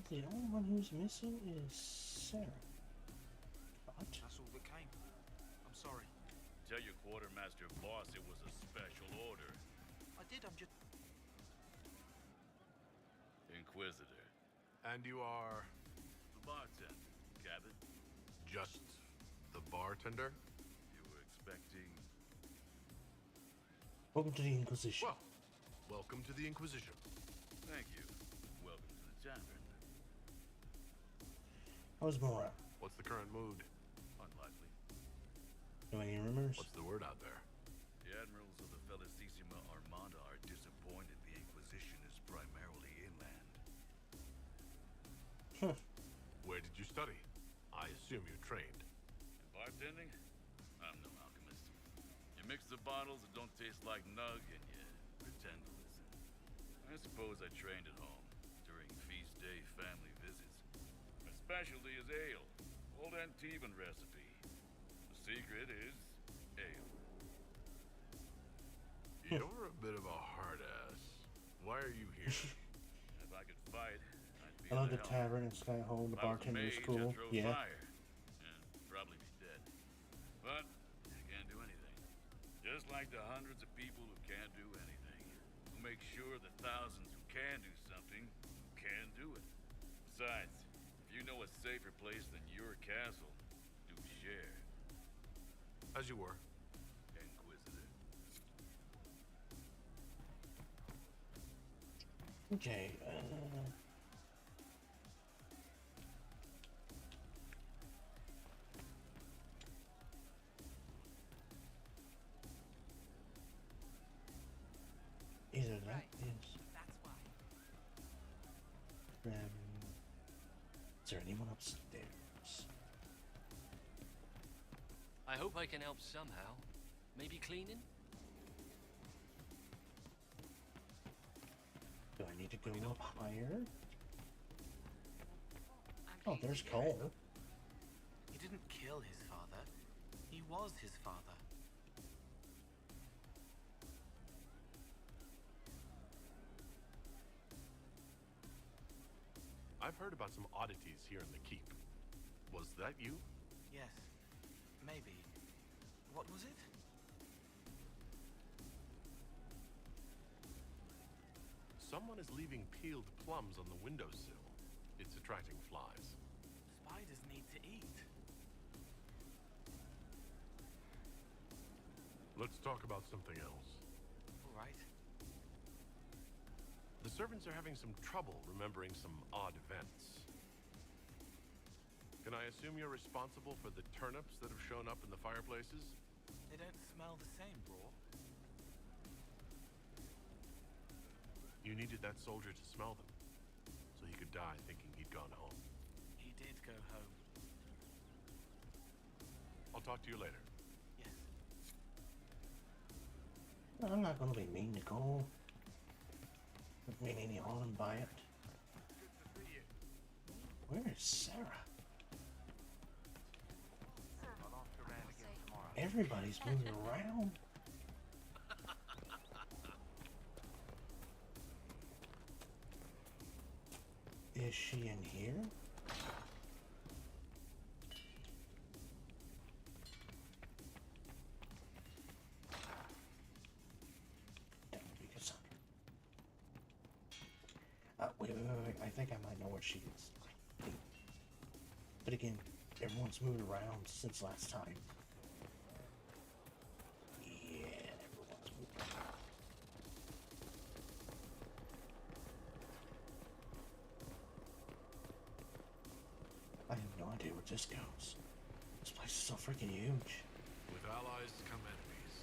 The only one who's missing is Sarah. What? That's all that came. I'm sorry. Tell your quartermaster boss it was a special order. I did, I'm just... Inquisitor. And you are The bartender, Cabot. just the bartender? You were expecting... Welcome to the Inquisition. Well, welcome to the Inquisition. Thank you. Welcome to the tavern. How's morale? What's the current mood? Unlikely. No any rumors? What's the word out there? The admirals of the Felicissima Armada are disappointed the Inquisition is primarily inland. Where did you study? I assume you trained. In bartending? I'm no alchemist. You mix the bottles that don't taste like nug and you pretend to listen. I suppose I trained at home during feast day family visits. My specialty is ale. Old Antivan recipe. The secret is ale. You're a bit of a hard ass. Why are you here? If I could fight, I'd be I love in the hell. tavern and Sky Home. The If I was a bartender was mage, cool. I'd throw Yeah. fire and probably be dead. But I can't do anything. Just like the hundreds of people who can't do anything. Who make sure the thousands who can do something can do it. Besides, if you know a safer place than your castle, do share. As you were. Inquisitor. Okay. Either that Right. is. That's why. Is there anyone upstairs? I hope I can help somehow. Maybe cleaning? Do I need to go up higher? Oh, there's Cole. He didn't kill his father. He was his father. I've heard about some oddities here in the keep. Was that you? Yes. Maybe. What was it? Someone is leaving peeled plums on the windowsill. It's attracting flies. Spiders need to eat. Let's talk about something else. All right. The servants are having some trouble remembering some odd events. Can I assume you're responsible for the turnips that have shown up in the fireplaces? They don't smell the same, Braw. You needed that soldier to smell them, so he could die thinking he'd gone home. He did go home. I'll talk to you later. Yes. I'm not gonna be mean to Cole. Don't mean any harm by it. Where is Sarah? Everybody's moving around. Is she in here? Wait. I think I might know where she is. But again, everyone's moved around since last time. Yeah, everyone's moved around. I have no idea where this goes. This place is so freaking huge. With allies come enemies.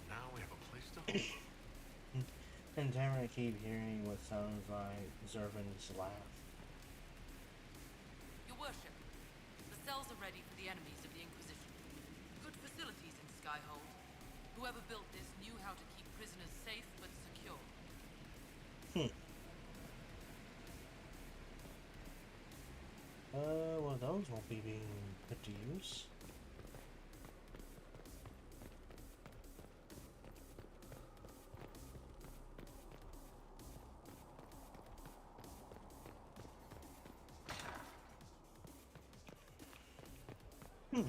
Now we have a place to hold. And then I keep hearing what sounds like Zervin's laugh. Your worship, the cells are ready for the enemies of the Inquisition. Good facilities in Skyhold. Whoever built this knew how to keep prisoners safe but secure. Well, those won't be being put to use. I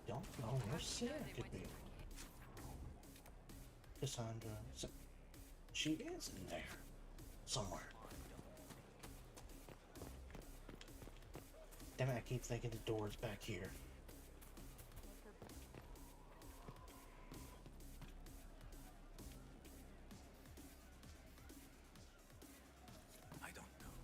don't know where Sarah could be. Cassandra, she is in there somewhere. Damn it, I keep thinking the door's back here. I don't know.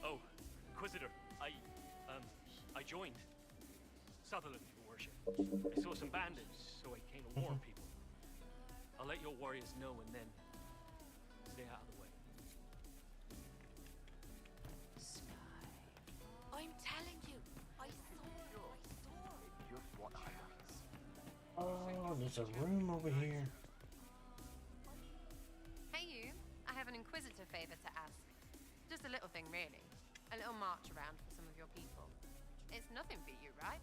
Oh, Inquisitor, I joined. Sutherland, your worship. I saw some bandits, so I came to warn people. I'll let your warriors know and then stay out of the way. I'm telling you, I saw. Just what I was. Oh, there's a room over here. Hey you, I have an Inquisitor favor to ask. Just a little thing really. A little march around for some of your people. It's nothing for you, right?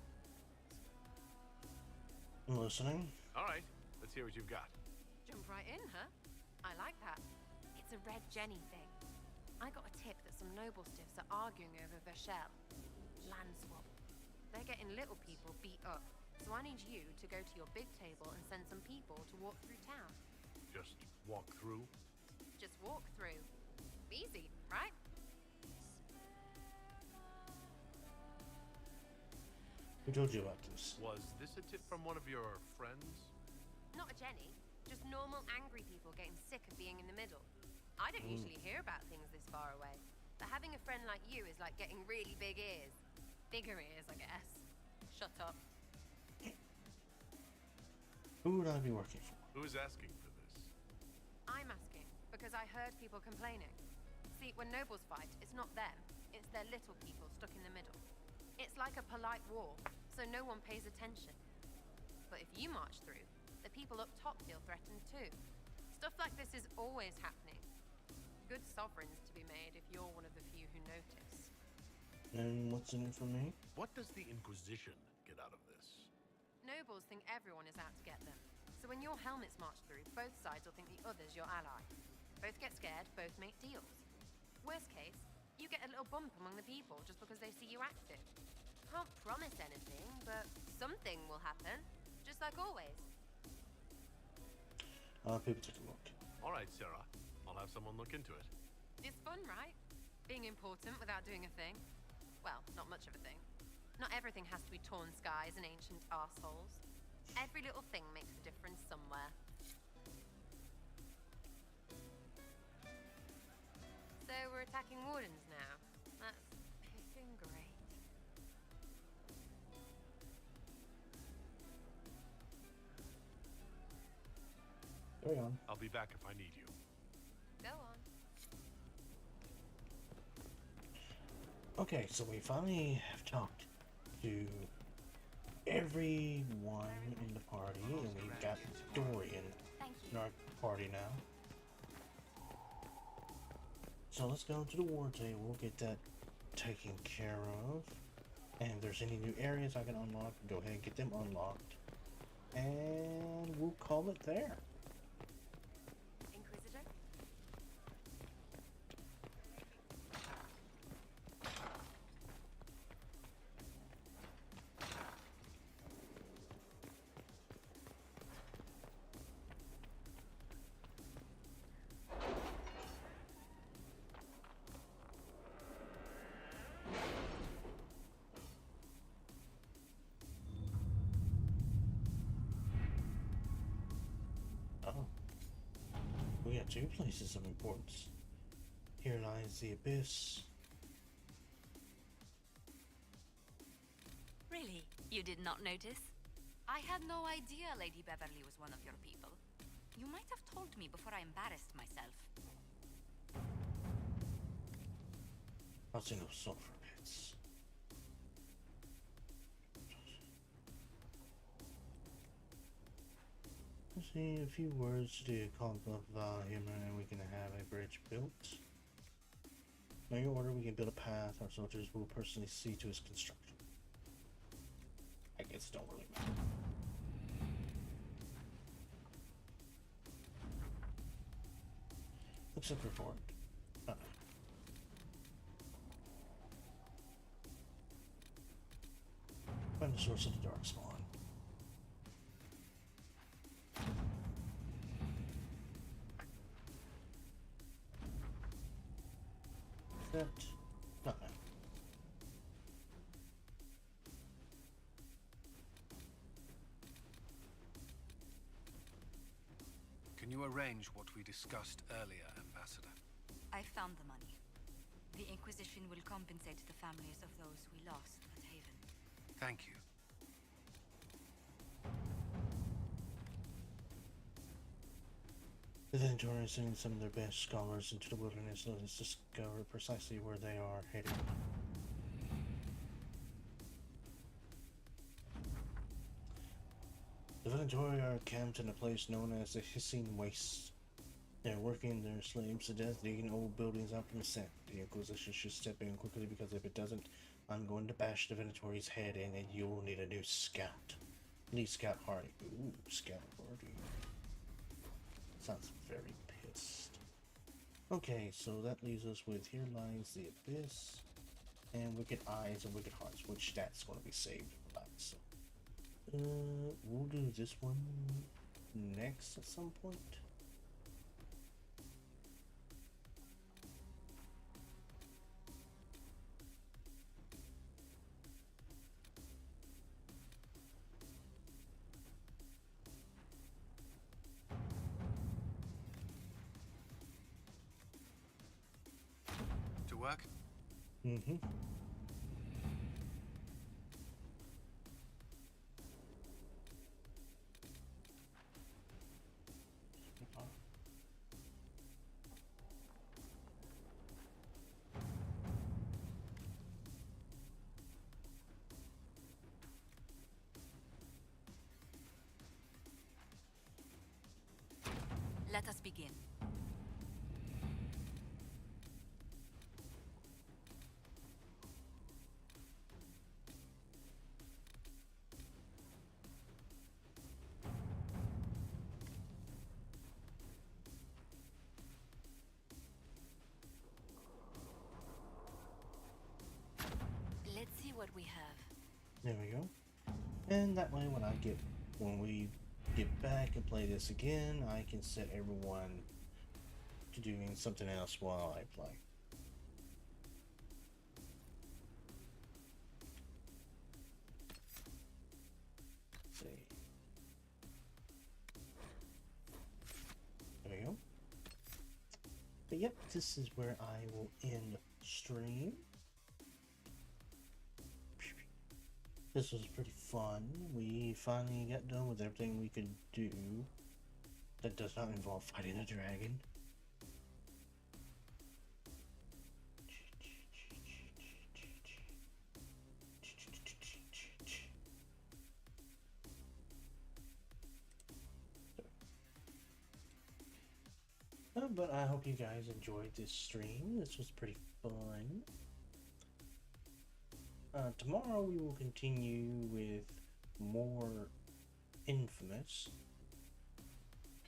I'm listening. Alright, let's hear what you've got. Jump right in, huh? I like that. It's a Red Jenny thing. I got a tip that some noble stiffs are arguing over Vashel. Land swap. They're getting little people beat up. So I need you to go to your big table and send some people to walk through town. Just walk through? Just walk through. Easy, right? Who told you about this? Was this a tip from one of your friends? Not a Jenny. Just normal angry people getting sick of being in the middle. I don't usually hear about things this far away. But having a friend like you is like getting really big ears. Bigger ears, I guess. Shut up. Who would I be working for? Who's asking for this? I'm asking because I heard people complaining. See, when nobles fight, it's not them. It's their little people stuck in the middle. It's like a polite war, so no one pays attention. But if you march through, the people up top feel threatened too. Stuff like this is always happening. Good sovereigns to be made if you're one of the few who notice. And what's in it for me? What does the Inquisition get out of this? Nobles think everyone is out to get them. So when your helmets march through, both sides will think the other's your ally. Both get scared, both make deals. Worst case, you get a little bump among the people just because they see you active. Can't promise anything, but something will happen. Just like always. People take a look. Alright, Sarah. I'll have someone look into it. It's fun, right? Being important without doing a thing. Well, not much of a thing. Not everything has to be torn skies and ancient arseholes. Every little thing makes a difference somewhere. So we're attacking wardens now. That's pissing great. Carry on. I'll be back if I need you. Go on. Okay, so we finally have talked to everyone in the party, and we've got Dorian in our party now. So let's go to the war table, get that taken care of. And if there's any new areas I can unlock, go ahead and get them unlocked. And we'll call it there. Inquisitor? We got two places of importance. Here lies the Abyss. Really? You did not notice? I had no idea Lady Beverly was one of your people. You might have told me before I embarrassed myself. I'll see no sulfur pits. Let's see a few words to call up Valhalla and we can have a bridge built. By your order, we can build a path. Our soldiers will personally see to its construction. I guess it don't really matter. Looks like report. Find the source of the dark spawn. Nothing. Can you arrange what we discussed earlier, Ambassador? I found the money. The Inquisition will compensate the families of those we lost at Haven. Thank you. The Venturers sending some of their best scholars into the wilderness. Let us discover precisely where they are headed. The Venturers are camped in a place known as the Hissing Waste. They're working their slaves to death, digging old buildings out from the sand. The Inquisition should step in quickly, because if it doesn't, I'm going to bash the Venturers' head in and you'll need a new scout. Need Scout Hardy. Ooh, Scout Hardy. Sounds very pissed. Okay, so that leaves us with Here Lies the Abyss and Wicked Eyes and Wicked Hearts, which that's going to be saved for last. So, we'll do this one next at some point. Work? Mm-hmm. Let us begin. Let's see what we have. There we go. And that way when we get back and play this again, I can set everyone to doing something else while I play. Let's see. There we go. But yep, this is where I will end stream. This was pretty fun. We finally got done with everything we could do that does not involve fighting a dragon. But I hope you guys enjoyed this stream. This was pretty fun. Tomorrow we will continue with more Infamous.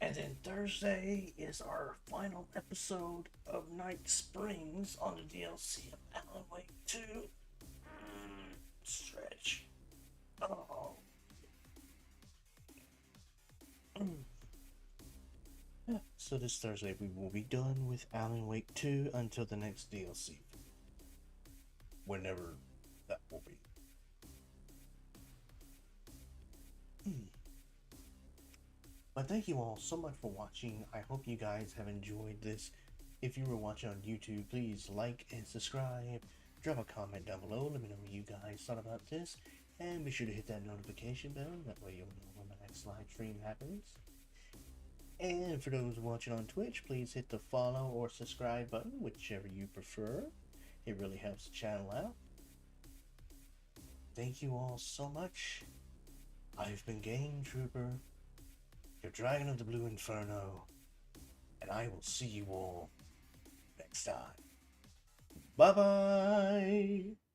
And then Thursday is our final episode of Night Springs on the DLC of Alan Wake 2. Stretch. Oh. Yeah, so this Thursday we will be done with Alan Wake 2 until the next DLC. Whenever that will be. But thank you all so much for watching. I hope you guys have enjoyed this. If you were watching on YouTube, please like and subscribe. Drop a comment down below. Let me know what you guys thought about this. And be sure to hit that notification bell. That way you'll know when my next live stream happens. And for those watching on Twitch, please hit the follow or subscribe button, whichever you prefer. It really helps the channel out. Thank you all so much. I've been Game Trooper, your Dragon of the Blue Inferno, and I will see you all next time. Bye-bye!